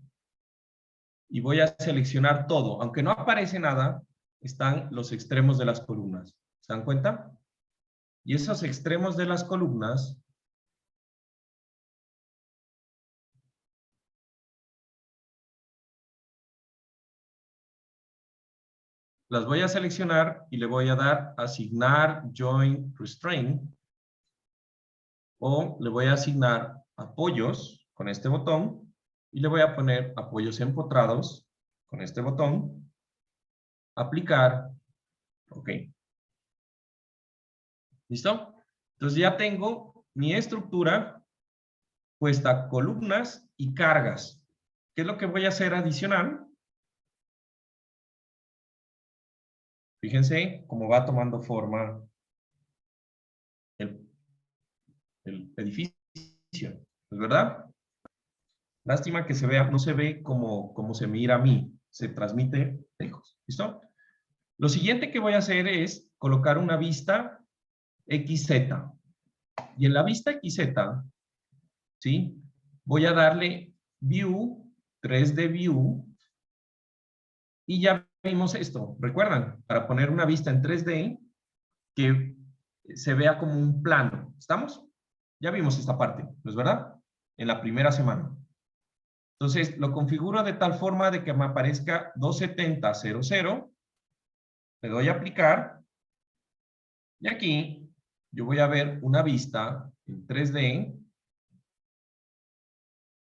y voy a seleccionar todo. Aunque no aparece nada, están los extremos de las columnas. ¿Se dan cuenta? Y esos extremos de las columnas las voy a seleccionar y le voy a dar asignar join restraint o le voy a asignar apoyos con este botón y le voy a poner apoyos empotrados con este botón, aplicar, ok. ¿Listo? Entonces ya tengo mi estructura puesta columnas y cargas. ¿Qué es lo que voy a hacer adicional? Fíjense cómo va tomando forma el edificio, ¿es verdad? Lástima que se vea, no se ve como se mira a mí, se transmite lejos. ¿Listo? Lo siguiente que voy a hacer es colocar una vista XZ. Y en la vista XZ, ¿sí? Voy a darle View, 3D View, y ya vimos esto. ¿Recuerdan? Para poner una vista en 3D que se vea como un plano. ¿Estamos? Ya vimos esta parte, ¿no es verdad? En la primera semana. Entonces, lo configuro de tal forma de que me aparezca 270.00. Le doy a aplicar. Y aquí yo voy a ver una vista en 3D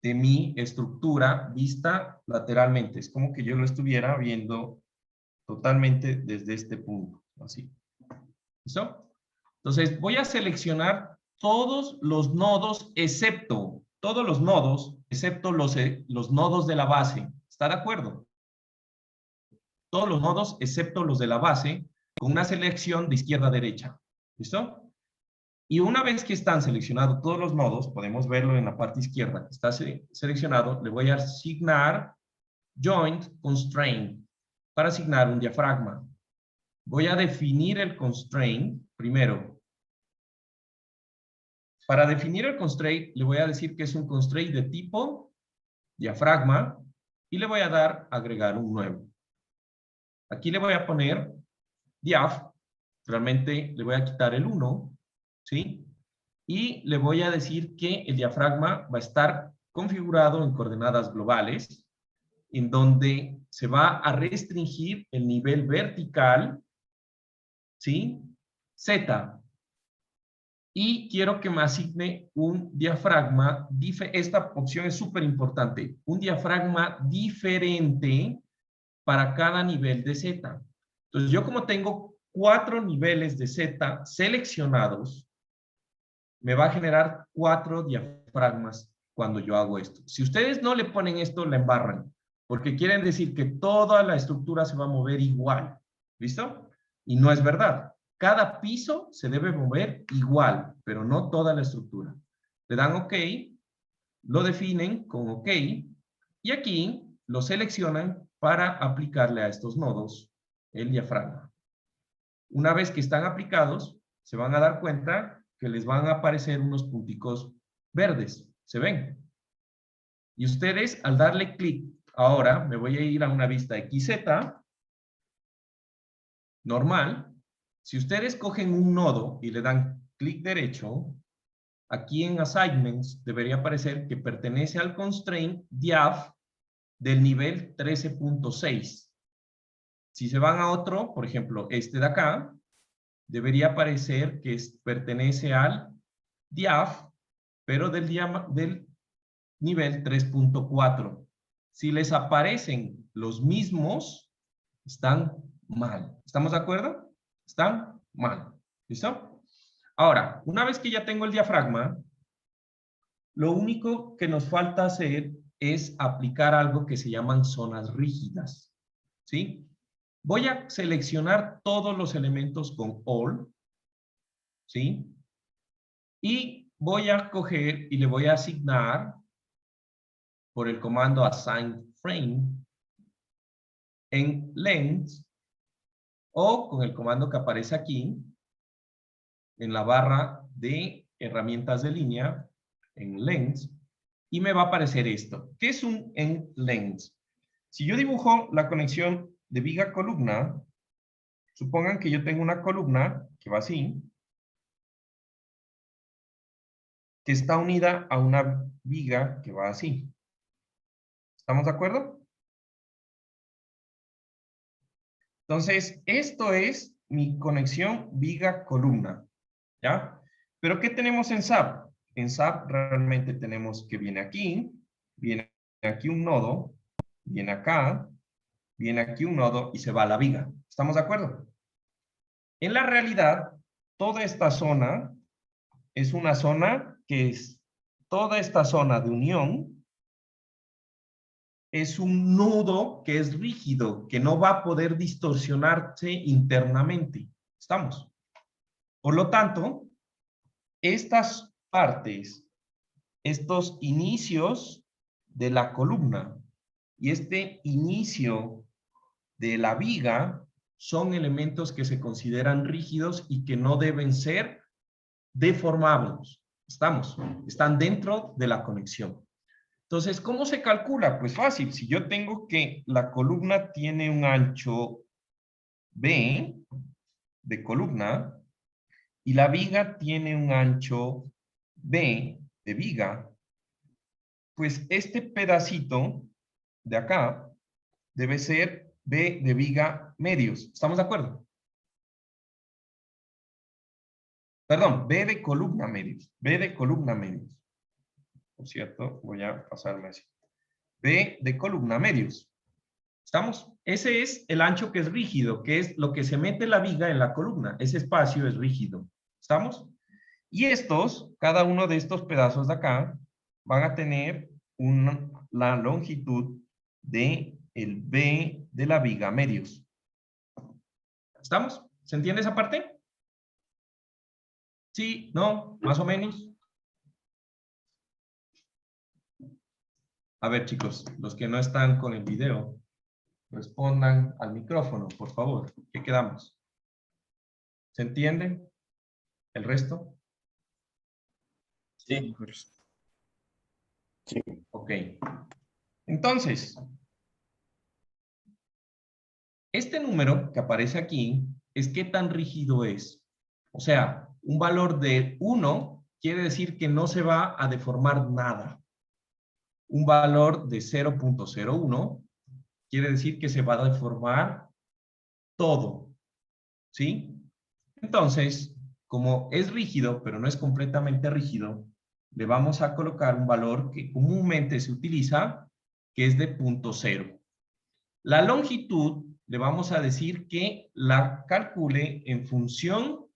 de mi estructura vista lateralmente. Es como que yo lo estuviera viendo totalmente desde este punto. Así. ¿Listo? Entonces, voy a seleccionar todos los nodos, excepto los nodos de la base. ¿Está de acuerdo? Todos los nodos, excepto los de la base, con una selección de izquierda a derecha. ¿Listo? Y una vez que están seleccionados todos los nodos, podemos verlo en la parte izquierda que está seleccionado, le voy a asignar Joint Constraint para asignar un diafragma. Voy a definir el constraint primero. Para definir el constraint, le voy a decir que es un constraint de tipo diafragma y le voy a dar agregar un nuevo. Aquí le voy a poner diaf, realmente le voy a quitar el 1, ¿sí? Y le voy a decir que el diafragma va a estar configurado en coordenadas globales, en donde se va a restringir el nivel vertical, ¿sí? Z. Y quiero que me asigne un diafragma, esta opción es súper importante, un diafragma diferente para cada nivel de Z. Entonces, yo como tengo 4 niveles de Z seleccionados, me va a generar 4 diafragmas cuando yo hago esto. Si ustedes no le ponen esto, la embarran, porque quieren decir que toda la estructura se va a mover igual. ¿Listo? Y no es verdad. Cada piso se debe mover igual, pero no toda la estructura. Le dan OK, lo definen con OK, y aquí lo seleccionan para aplicarle a estos nodos el diafragma. Una vez que están aplicados, se van a dar cuenta que les van a aparecer unos punticos verdes. ¿Se ven? Y ustedes, al darle clic, ahora me voy a ir a una vista XZ, normal. Si ustedes cogen un nodo y le dan clic derecho, aquí en Assignments debería aparecer que pertenece al constraint diaf del nivel 13.6. Si se van a otro, por ejemplo, este de acá, debería aparecer que pertenece al diaf, pero del nivel 3.4. Si les aparecen los mismos, están mal. ¿Estamos de acuerdo? Están mal. ¿Listo? Ahora, una vez que ya tengo el diafragma, lo único que nos falta hacer es aplicar algo que se llaman zonas rígidas. ¿Sí? Voy a seleccionar todos los elementos con All. ¿Sí? Y voy a coger y le voy a asignar por el comando assign frame en length o con el comando que aparece aquí en la barra de herramientas de línea en length y me va a aparecer esto. ¿Qué es un en length? Si yo dibujo la conexión de viga columna, supongan que yo tengo una columna que va así, que está unida a una viga que va así. ¿Estamos de acuerdo? Entonces, esto es mi conexión viga-columna, ¿ya? Pero ¿qué tenemos en SAP? En SAP realmente tenemos que viene aquí un nodo, viene acá, viene aquí un nodo y se va a la viga. ¿Estamos de acuerdo? En la realidad, toda esta zona es una zona que es toda esta zona de unión es un nudo que es rígido, que no va a poder distorsionarse internamente. ¿Estamos? Por lo tanto, estas partes, estos inicios de la columna y este inicio de la viga son elementos que se consideran rígidos y que no deben ser deformables. ¿Estamos? Están dentro de la conexión. Entonces, ¿cómo se calcula? Pues fácil. Si yo tengo que la columna tiene un ancho B de columna y la viga tiene un ancho B de viga, pues este pedacito de acá debe ser B de viga medios. ¿Estamos de acuerdo? Perdón, B de columna medios. B de columna medios. Por cierto, voy a pasarme así. B de columna medios. ¿Estamos? Ese es el ancho que es rígido, que es lo que se mete la viga en la columna. Ese espacio es rígido. ¿Estamos? Y estos, cada uno de estos pedazos de acá, van a tener la longitud de el B de la viga medios. ¿Estamos? ¿Se entiende esa parte? ¿Sí? ¿No? ¿Más o menos? A ver, chicos, los que no están con el video, respondan al micrófono, por favor. ¿Qué quedamos? ¿Se entiende? ¿El resto? Sí. Sí. Ok. Entonces, este número que aparece aquí es qué tan rígido es. O sea, un valor de 1 quiere decir que no se va a deformar nada. Un valor de 0.01 quiere decir que se va a deformar todo. ¿Sí? Entonces, como es rígido, pero no es completamente rígido, le vamos a colocar un valor que comúnmente se utiliza, que es de 0.0. La longitud le vamos a decir que la calcule en función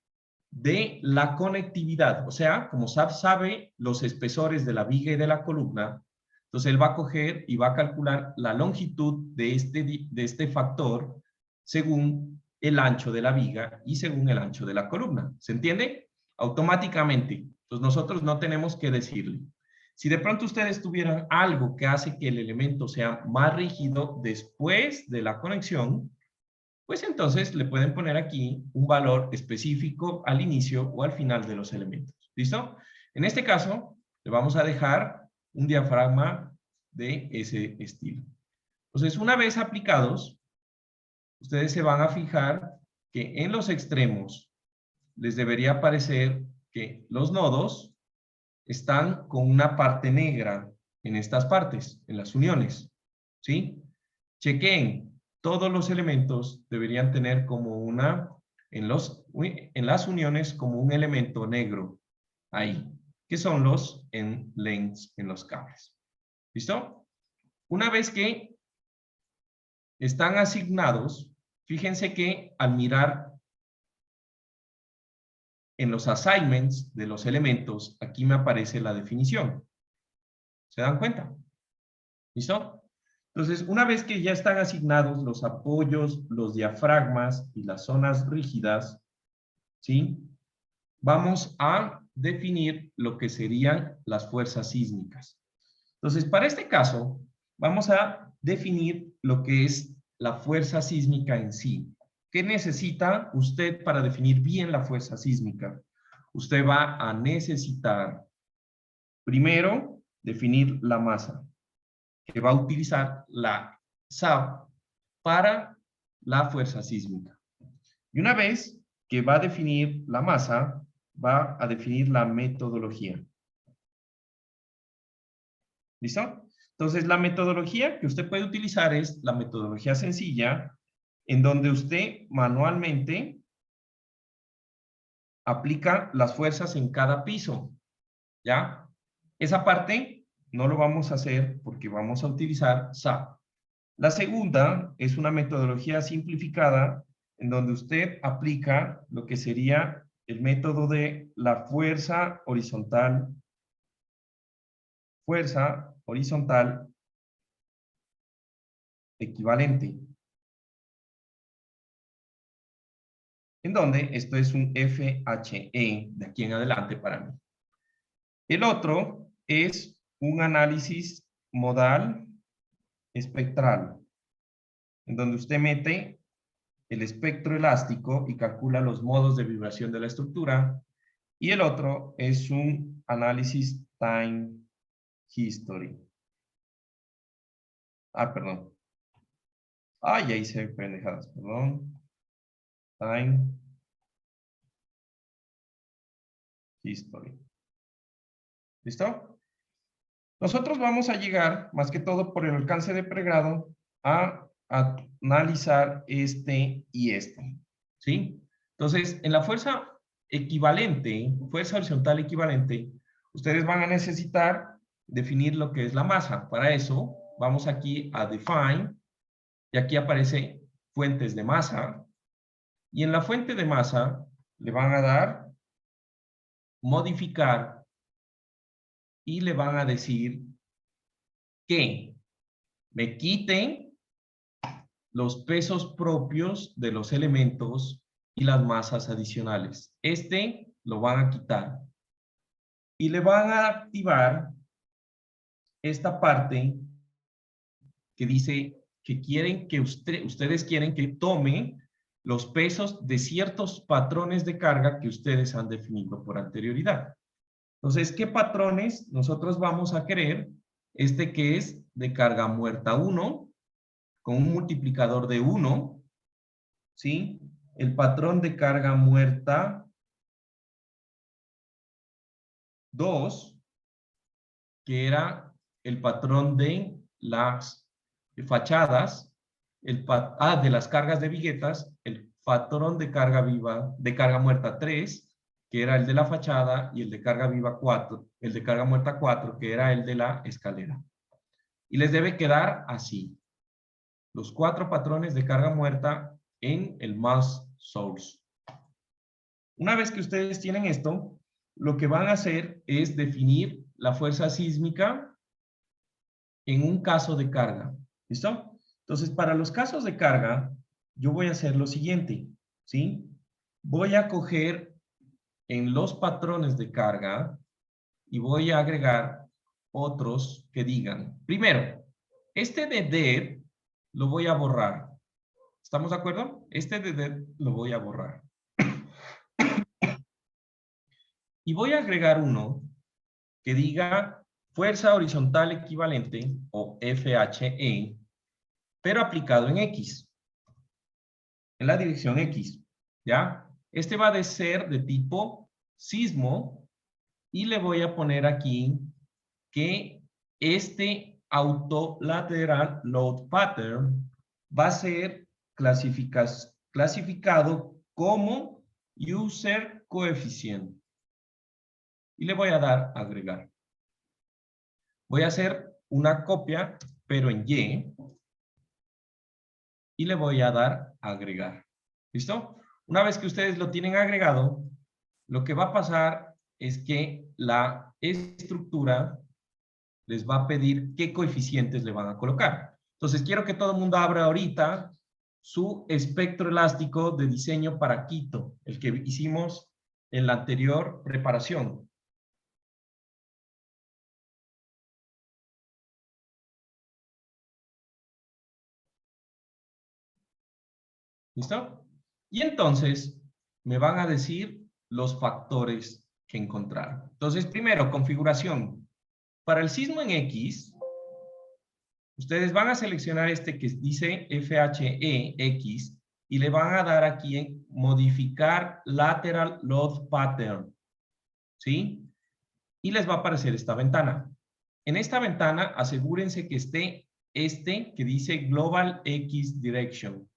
de la conectividad. O sea, como sabe los espesores de la viga y de la columna, entonces él va a coger y va a calcular la longitud de este factor según el ancho de la viga y según el ancho de la columna. ¿Se entiende? Automáticamente. Entonces nosotros no tenemos que decirle. Si de pronto ustedes tuvieran algo que hace que el elemento sea más rígido después de la conexión, pues entonces le pueden poner aquí un valor específico al inicio o al final de los elementos. ¿Listo? En este caso, le vamos a dejar un diafragma de ese estilo. Entonces, una vez aplicados, ustedes se van a fijar que en los extremos les debería aparecer que los nodos están con una parte negra en estas partes, en las uniones. ¿Sí? Chequen. Todos los elementos deberían tener como en las uniones como un elemento negro ahí, que son los lanes en los cables. ¿Listo? Una vez que están asignados, fíjense que al mirar en los assignments de los elementos, aquí me aparece la definición. ¿Se dan cuenta? ¿Listo? Entonces, una vez que ya están asignados los apoyos, los diafragmas y las zonas rígidas, ¿sí? Vamos a definir lo que serían las fuerzas sísmicas. Entonces, para este caso, vamos a definir lo que es la fuerza sísmica en sí. ¿Qué necesita usted para definir bien la fuerza sísmica? Usted va a necesitar, primero, definir la masa, que va a utilizar la SAB para la fuerza sísmica. Y una vez que va a definir la masa, va a definir la metodología. ¿Listo? Entonces, la metodología que usted puede utilizar es la metodología sencilla, en donde usted manualmente aplica las fuerzas en cada piso. ¿Ya? Esa parte no lo vamos a hacer porque vamos a utilizar SAB. La segunda es una metodología simplificada en donde usted aplica lo que sería el método de la fuerza horizontal equivalente, en donde esto es un FHE de aquí en adelante para mí. El otro es un análisis modal espectral, en donde usted mete el espectro elástico y calcula los modos de vibración de la estructura. Y el otro es un análisis time history. Perdón. Ya hice pendejadas, perdón. Time history. ¿Listo? Nosotros vamos a llegar, más que todo por el alcance de pregrado, a analizar este y este, ¿sí? Entonces, en la fuerza equivalente, fuerza horizontal equivalente, ustedes van a necesitar definir lo que es la masa. Para eso, vamos aquí a Define, y aquí aparece fuentes de masa, y en la fuente de masa le van a dar modificar, y le van a decir que me quiten los pesos propios de los elementos y las masas adicionales. Este lo van a quitar y le van a activar esta parte que dice que quieren que ustedes quieren que tome los pesos de ciertos patrones de carga que ustedes han definido por anterioridad. Entonces, ¿qué patrones nosotros vamos a querer? Este que es de carga muerta 1, con un multiplicador de 1, ¿sí? El patrón de carga muerta 2, que era el patrón de las fachadas, de las cargas de viguetas, el patrón de carga viva, de carga muerta 3, que era el de la fachada, y el de carga viva 4, el de carga muerta 4, que era el de la escalera. Y les debe quedar así. Los 4 patrones de carga muerta en el mass source. Una vez que ustedes tienen esto, lo que van a hacer es definir la fuerza sísmica en un caso de carga. ¿Listo? Entonces, para los casos de carga, yo voy a hacer lo siguiente, ¿sí? Voy a coger en los patrones de carga y voy a agregar otros que digan, primero, este de dead lo voy a borrar. ¿Estamos de acuerdo? Este de dead lo voy a borrar. Y voy a agregar uno que diga fuerza horizontal equivalente, o FHE, pero aplicado en X, en la dirección X, ¿ya? Este va a ser de tipo sismo, y le voy a poner aquí que este autolateral load pattern va a ser clasificado como user coefficient. Y le voy a dar agregar. Voy a hacer una copia, pero en Y. Y le voy a dar agregar. ¿Listo? Una vez que ustedes lo tienen agregado, lo que va a pasar es que la estructura les va a pedir qué coeficientes le van a colocar. Entonces, quiero que todo el mundo abra ahorita su espectro elástico de diseño para Quito, el que hicimos en la anterior preparación. ¿Listo? Y entonces me van a decir los factores que encontraron. Entonces, primero, configuración. Para el sismo en X, ustedes van a seleccionar este que dice FHEX y le van a dar aquí en modificar lateral load pattern. ¿Sí? Y les va a aparecer esta ventana. En esta ventana, asegúrense que esté este que dice Global X Direction.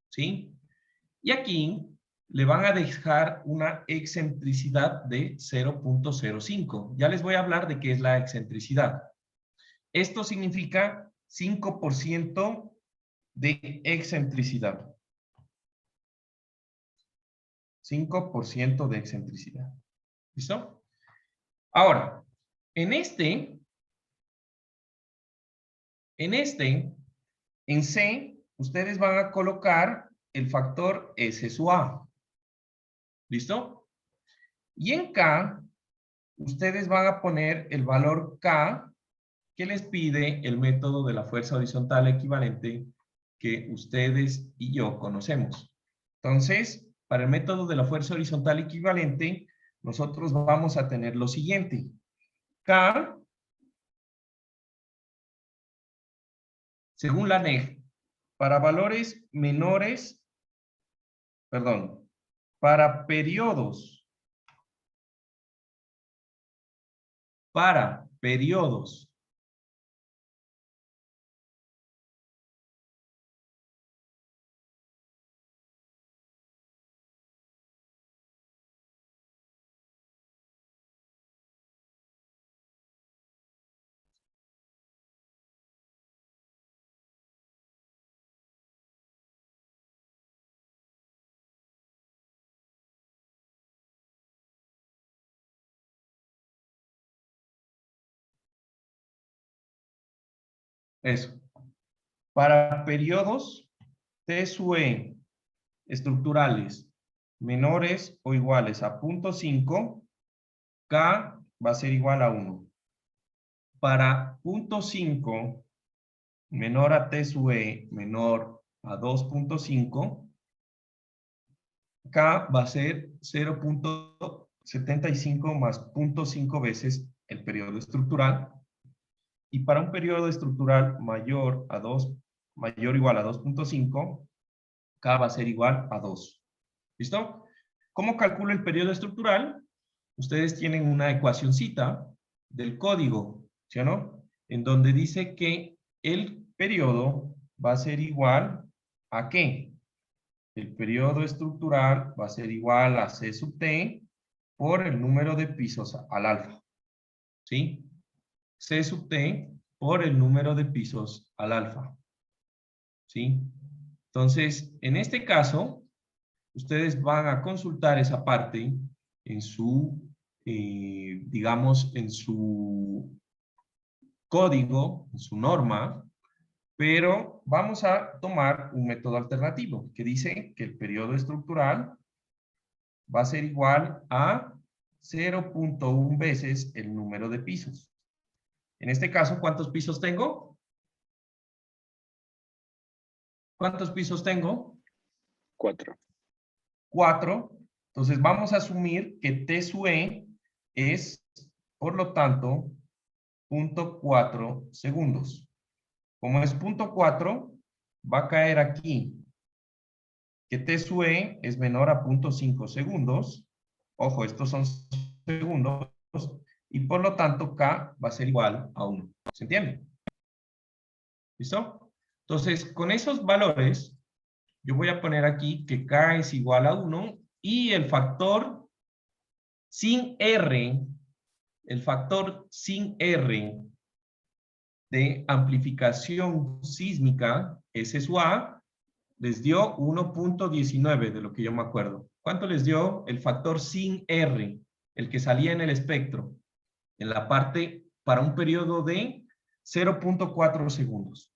¿Sí? Y aquí le van a dejar una excentricidad de 0.05. Ya les voy a hablar de qué es la excentricidad. Esto significa 5% de excentricidad. 5% de excentricidad. ¿Listo? Ahora, en C, ustedes van a colocar el factor S sub A. ¿Listo? Y en K, ustedes van a poner el valor K que les pide el método de la fuerza horizontal equivalente que ustedes y yo conocemos. Entonces, para el método de la fuerza horizontal equivalente, nosotros vamos a tener lo siguiente. K, según la NEG, para valores menores, perdón, para periodos Eso. Para periodos TSUE estructurales menores o iguales a 0.5, K va a ser igual a 1. Para 0.5 menor a TSUE menor a 2.5, K va a ser 0.75 más 0.5 veces el periodo estructural. Y para un periodo estructural mayor o igual a 2.5, K va a ser igual a 2. ¿Listo? ¿Cómo calculo el periodo estructural? Ustedes tienen una ecuacioncita del código, ¿sí o no? En donde dice que el periodo va a ser igual a ¿qué? El periodo estructural va a ser igual a C sub T por el número de pisos al alfa. ¿Sí? C sub T por el número de pisos al alfa. ¿Sí? Entonces, en este caso, ustedes van a consultar esa parte en su, digamos, en su código, en su norma, pero vamos a tomar un método alternativo que dice que el periodo estructural va a ser igual a 0.1 veces el número de pisos. En este caso, ¿cuántos pisos tengo? ¿Cuántos pisos tengo? 4. 4. Entonces vamos a asumir que T sub E es, por lo tanto, 0.4 segundos. Como es 0.4, va a caer aquí que T sub E es menor a 0.5 segundos. Ojo, estos son segundos. Y por lo tanto, K va a ser igual a 1. ¿Se entiende? ¿Listo? Entonces, con esos valores, yo voy a poner aquí que K es igual a 1 y el factor sin R de amplificación sísmica, S sub A, les dio 1.19 de lo que yo me acuerdo. ¿Cuánto les dio el factor sin R, el que salía en el espectro? En la parte para un periodo de 0.4 segundos.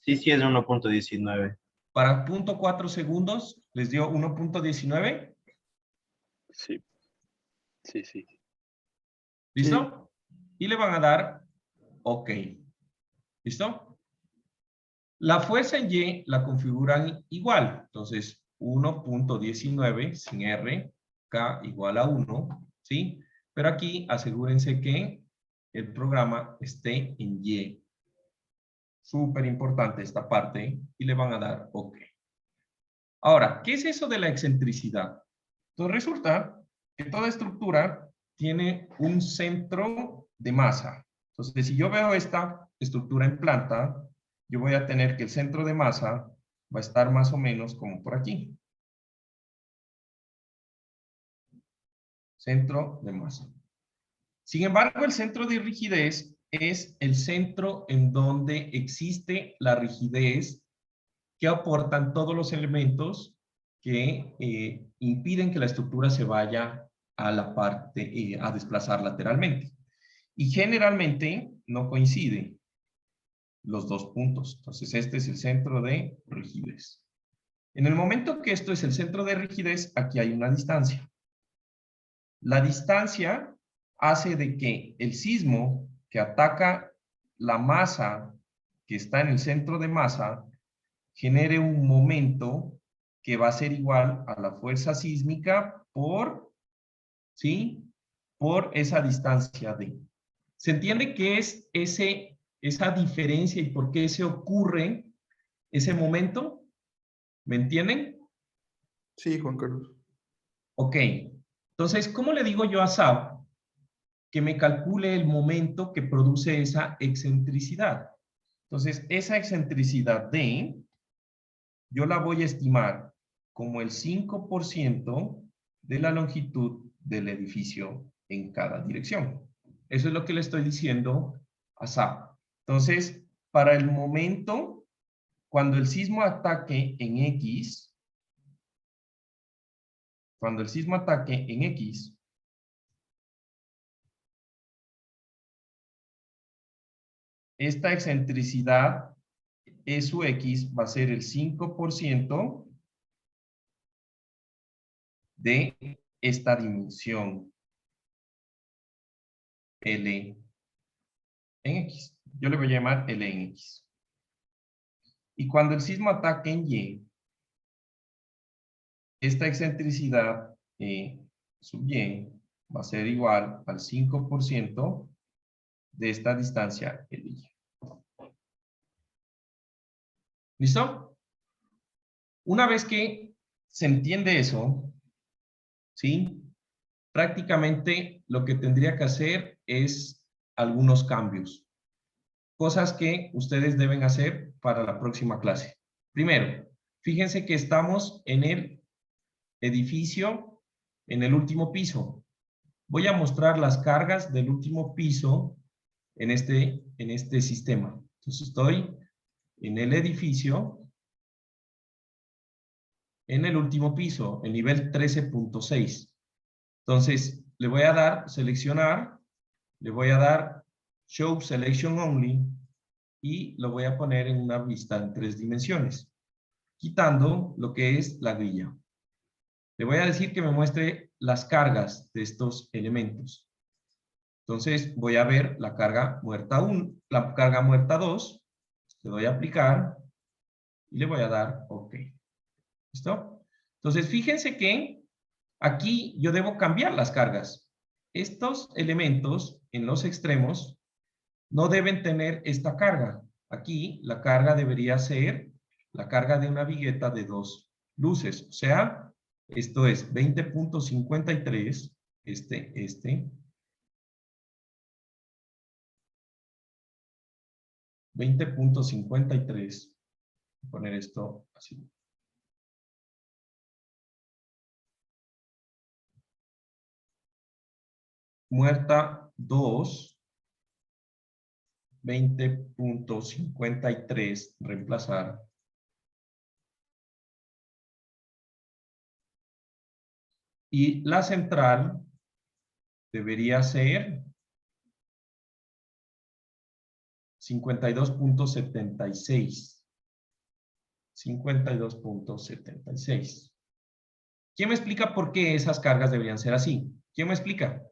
Sí, es 1.19. Para 0.4 segundos les dio 1.19. Sí, sí, sí. ¿Listo? Y le van a dar OK. ¿Listo? La fuerza en Y la configuran igual. Entonces, 1.19 sin R, K igual a 1, ¿sí? Pero aquí asegúrense que el programa esté en Y. Súper importante esta parte y le van a dar OK. Ahora, ¿qué es eso de la excentricidad? Entonces resulta que toda estructura tiene un centro de masa. Entonces, si yo veo esta estructura en planta, yo voy a tener que el centro de masa va a estar más o menos como por aquí. Centro de masa. Sin embargo, el centro de rigidez es el centro en donde existe la rigidez que aportan todos los elementos que impiden que la estructura se vaya a la parte, a desplazar lateralmente. Y generalmente no coinciden los dos puntos. Entonces, este es el centro de rigidez. En el momento que esto es el centro de rigidez, aquí hay una distancia. La distancia hace de que el sismo que ataca la masa que está en el centro de masa genere un momento que va a ser igual a la fuerza sísmica por, ¿sí? Por esa distancia D. ¿Se entiende qué es esa diferencia y por qué se ocurre ese momento? ¿Me entienden? Sí, Juan Carlos. Ok. Entonces, ¿cómo le digo yo a SAP que me calcule el momento que produce esa excentricidad? Entonces, esa excentricidad D, yo la voy a estimar como el 5% de la longitud del edificio en cada dirección. Eso es lo que le estoy diciendo a SAP. Entonces, para el momento, cuando el sismo ataque en X, esta excentricidad E sub X va a ser el 5% de esta dimensión L en X. Yo le voy a llamar L en X. Y cuando el sismo ataque en Y, esta excentricidad E sub Y va a ser igual al 5% de esta distancia L. ¿Listo? Una vez que se entiende eso, ¿sí? Prácticamente lo que tendría que hacer es algunos cambios. Cosas que ustedes deben hacer para la próxima clase. Primero, fíjense que estamos en el edificio, en el último piso. Voy a mostrar las cargas del último piso en este sistema. Entonces estoy en el edificio, en el último piso, el nivel 13.6. Entonces, le voy a dar seleccionar, le voy a dar show selection only y lo voy a poner en una vista en 3 dimensiones, quitando lo que es la grilla. Le voy a decir que me muestre las cargas de estos elementos. Entonces, voy a ver la carga muerta 1, la carga muerta 2, le doy a aplicar y le voy a dar OK. ¿Listo? Entonces, fíjense que aquí yo debo cambiar las cargas. Estos elementos en los extremos no deben tener esta carga. Aquí la carga debería ser la carga de una vigueta de 2 luces. O sea, esto es 20.53, este. 20.53. Voy a poner esto así. Muerta 2, 20.53, reemplazar. Y la central debería ser 52.76. 52.76. ¿Quién me explica por qué esas cargas deberían ser así? ¿Quién me explica?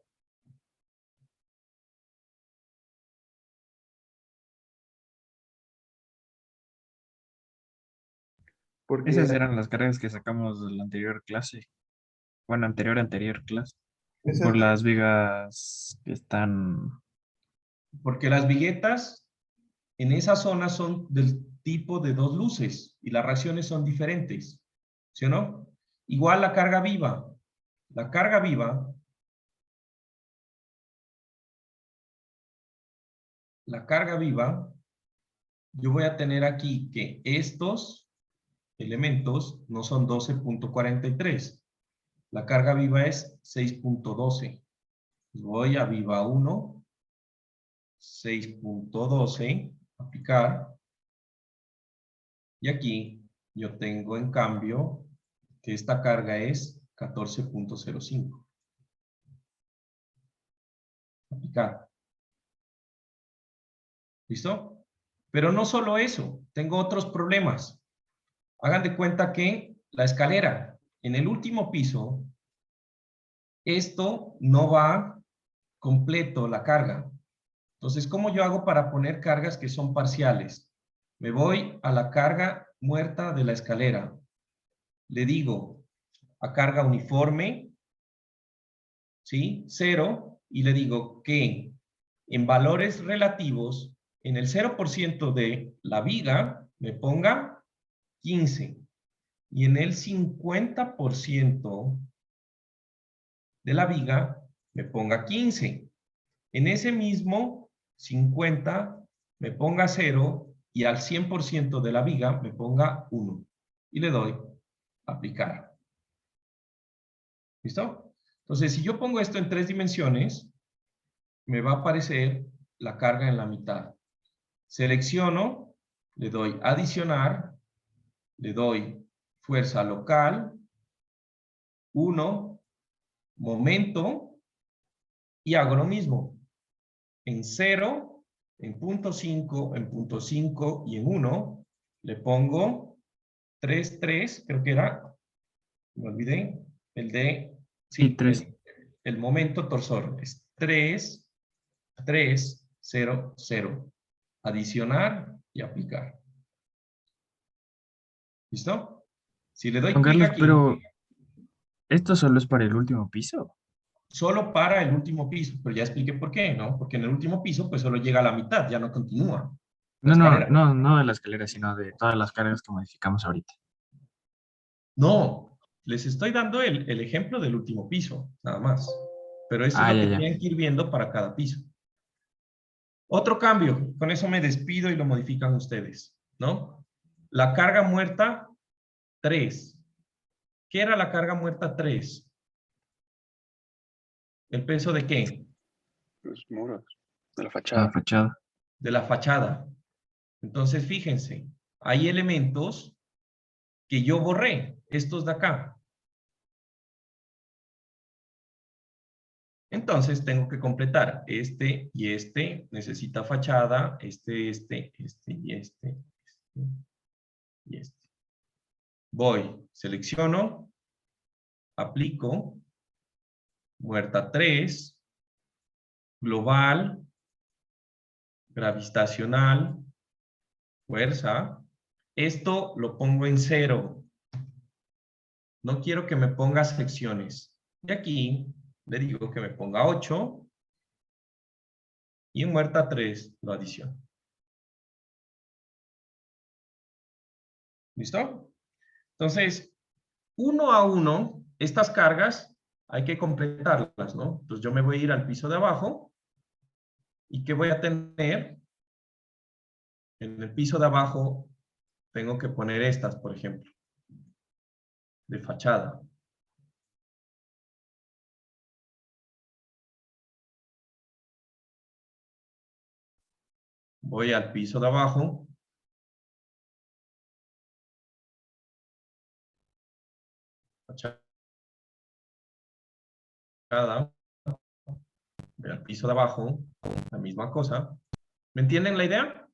Porque Esas eran las cargas que sacamos de la anterior clase. Bueno, anterior clase. esas- Por las vigas que están... Porque las viguetas en esa zona son del tipo de 2 luces y las reacciones son diferentes. ¿Sí o no? Igual la carga viva. La carga viva, yo voy a tener aquí que estos elementos no son 12.43. La carga viva es 6.12. Voy a viva 1, 6.12, aplicar. Y aquí yo tengo en cambio que esta carga es 14.05. Aplicar. ¿Listo? Pero no solo eso, tengo otros problemas. Hagan de cuenta que la escalera en el último piso, esto no va completo la carga. Entonces, ¿cómo yo hago para poner cargas que son parciales? Me voy a la carga muerta de la escalera. Le digo a carga uniforme, ¿sí? 0, y le digo que en valores relativos, en el 0% de la viga, me ponga 15. Y en el 50% de la viga, me ponga 15. En ese mismo 50, me ponga 0 y al 100% de la viga me ponga 1. Y le doy aplicar. ¿Listo? Entonces, si yo pongo esto en 3 dimensiones, me va a aparecer la carga en la mitad. Selecciono, le doy adicionar, le doy fuerza local, 1, momento, y hago lo mismo. En 0 En punto 5, en punto 5 y en 1 le pongo 3, 3, creo que era, me olvidé, el de, Sí, sí, 3. el momento torsor es 3, 3, 0, 0. Adicionar y aplicar. ¿Listo? Si le doy Juan clic Carlos, aquí, pero esto solo es para el último piso. solo para el último piso, pero ya expliqué por qué, ¿no? Porque en el último piso pues solo llega a la mitad, ya no continúa la No, no, escalera. no, no de la escalera, sino de todas las cargas que modificamos ahorita. No, les estoy dando el ejemplo del último piso, nada más. Pero eso es Ah, lo ya, que ya. tienen que ir viendo para cada piso. Otro cambio, con eso me despido y lo modifican ustedes, ¿no? La carga muerta, 3. ¿Qué era la carga muerta 3? ¿El peso de qué? Los muros de la La fachada. fachada. De la fachada. Entonces, fíjense, hay elementos que yo borré, estos de acá. Entonces, tengo que completar este y este, necesita fachada, este y este y este. Voy, selecciono, aplico, muerta 3, global, gravitacional, fuerza. Esto lo pongo en 0. No quiero que me ponga secciones. Y aquí le digo que me ponga 8 y en muerta 3 lo adiciono. ¿Listo? Entonces, uno a uno, estas cargas hay que completarlas, ¿no? Entonces yo me voy a ir al piso de abajo y ¿qué voy a tener? En el piso de abajo tengo que poner estas, por ejemplo, de fachada. Voy al piso de abajo. Fachada. Voy al piso de abajo, la misma cosa. ¿Me entienden la idea?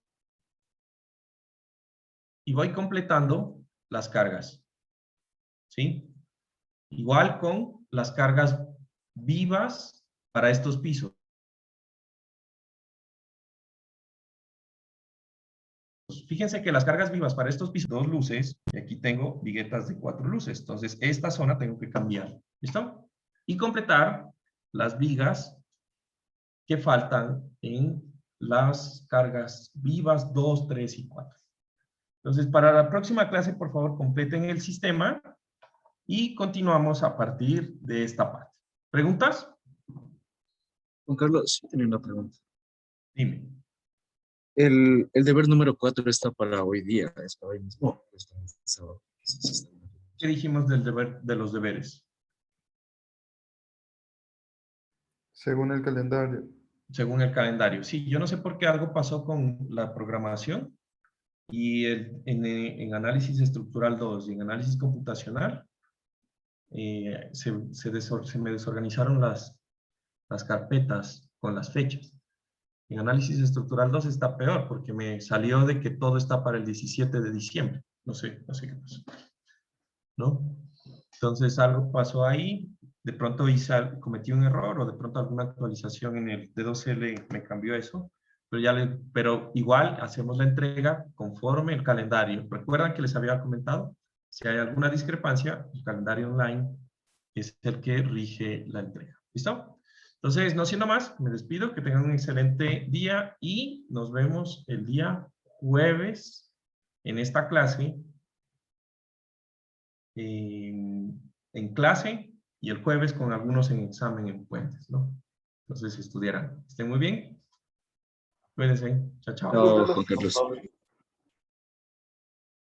Y voy completando las cargas. ¿Sí? Igual con las cargas vivas para estos pisos. Fíjense que las cargas vivas para estos pisos, 2 luces, y aquí tengo viguetas de 4 luces. Entonces, esta zona tengo que cambiar. ¿Listo? Y completar las vigas que faltan en las cargas vivas 2, 3 y 4. Entonces, para la próxima clase, por favor, completen el sistema y continuamos a partir de esta parte. ¿Preguntas? Juan Carlos, sí tenía una pregunta. Dime. El deber número 4 está para hoy día, es para hoy mismo. Está en sábado. ¿Qué dijimos del deber, de los deberes? Según el calendario. Según el calendario. Sí, yo no sé por qué algo pasó con la programación y en análisis estructural 2 y en análisis computacional se me desorganizaron las carpetas con las fechas. En análisis estructural 2 está peor porque me salió de que todo está para el 17 de diciembre. No sé qué pasó. ¿No? Entonces algo pasó ahí, de pronto cometí un error o de pronto alguna actualización en el D2L me cambió eso, pero igual hacemos la entrega conforme el calendario. ¿Recuerdan que les había comentado? Si hay alguna discrepancia, el calendario online es el que rige la entrega. ¿Listo? Entonces, no siendo más, me despido, que tengan un excelente día y nos vemos el día jueves en esta clase en clase y el jueves con algunos en examen en puentes, ¿no? Entonces estudiarán. Estén muy bien. Cuídense. Chao, chao. No, Juan Carlos.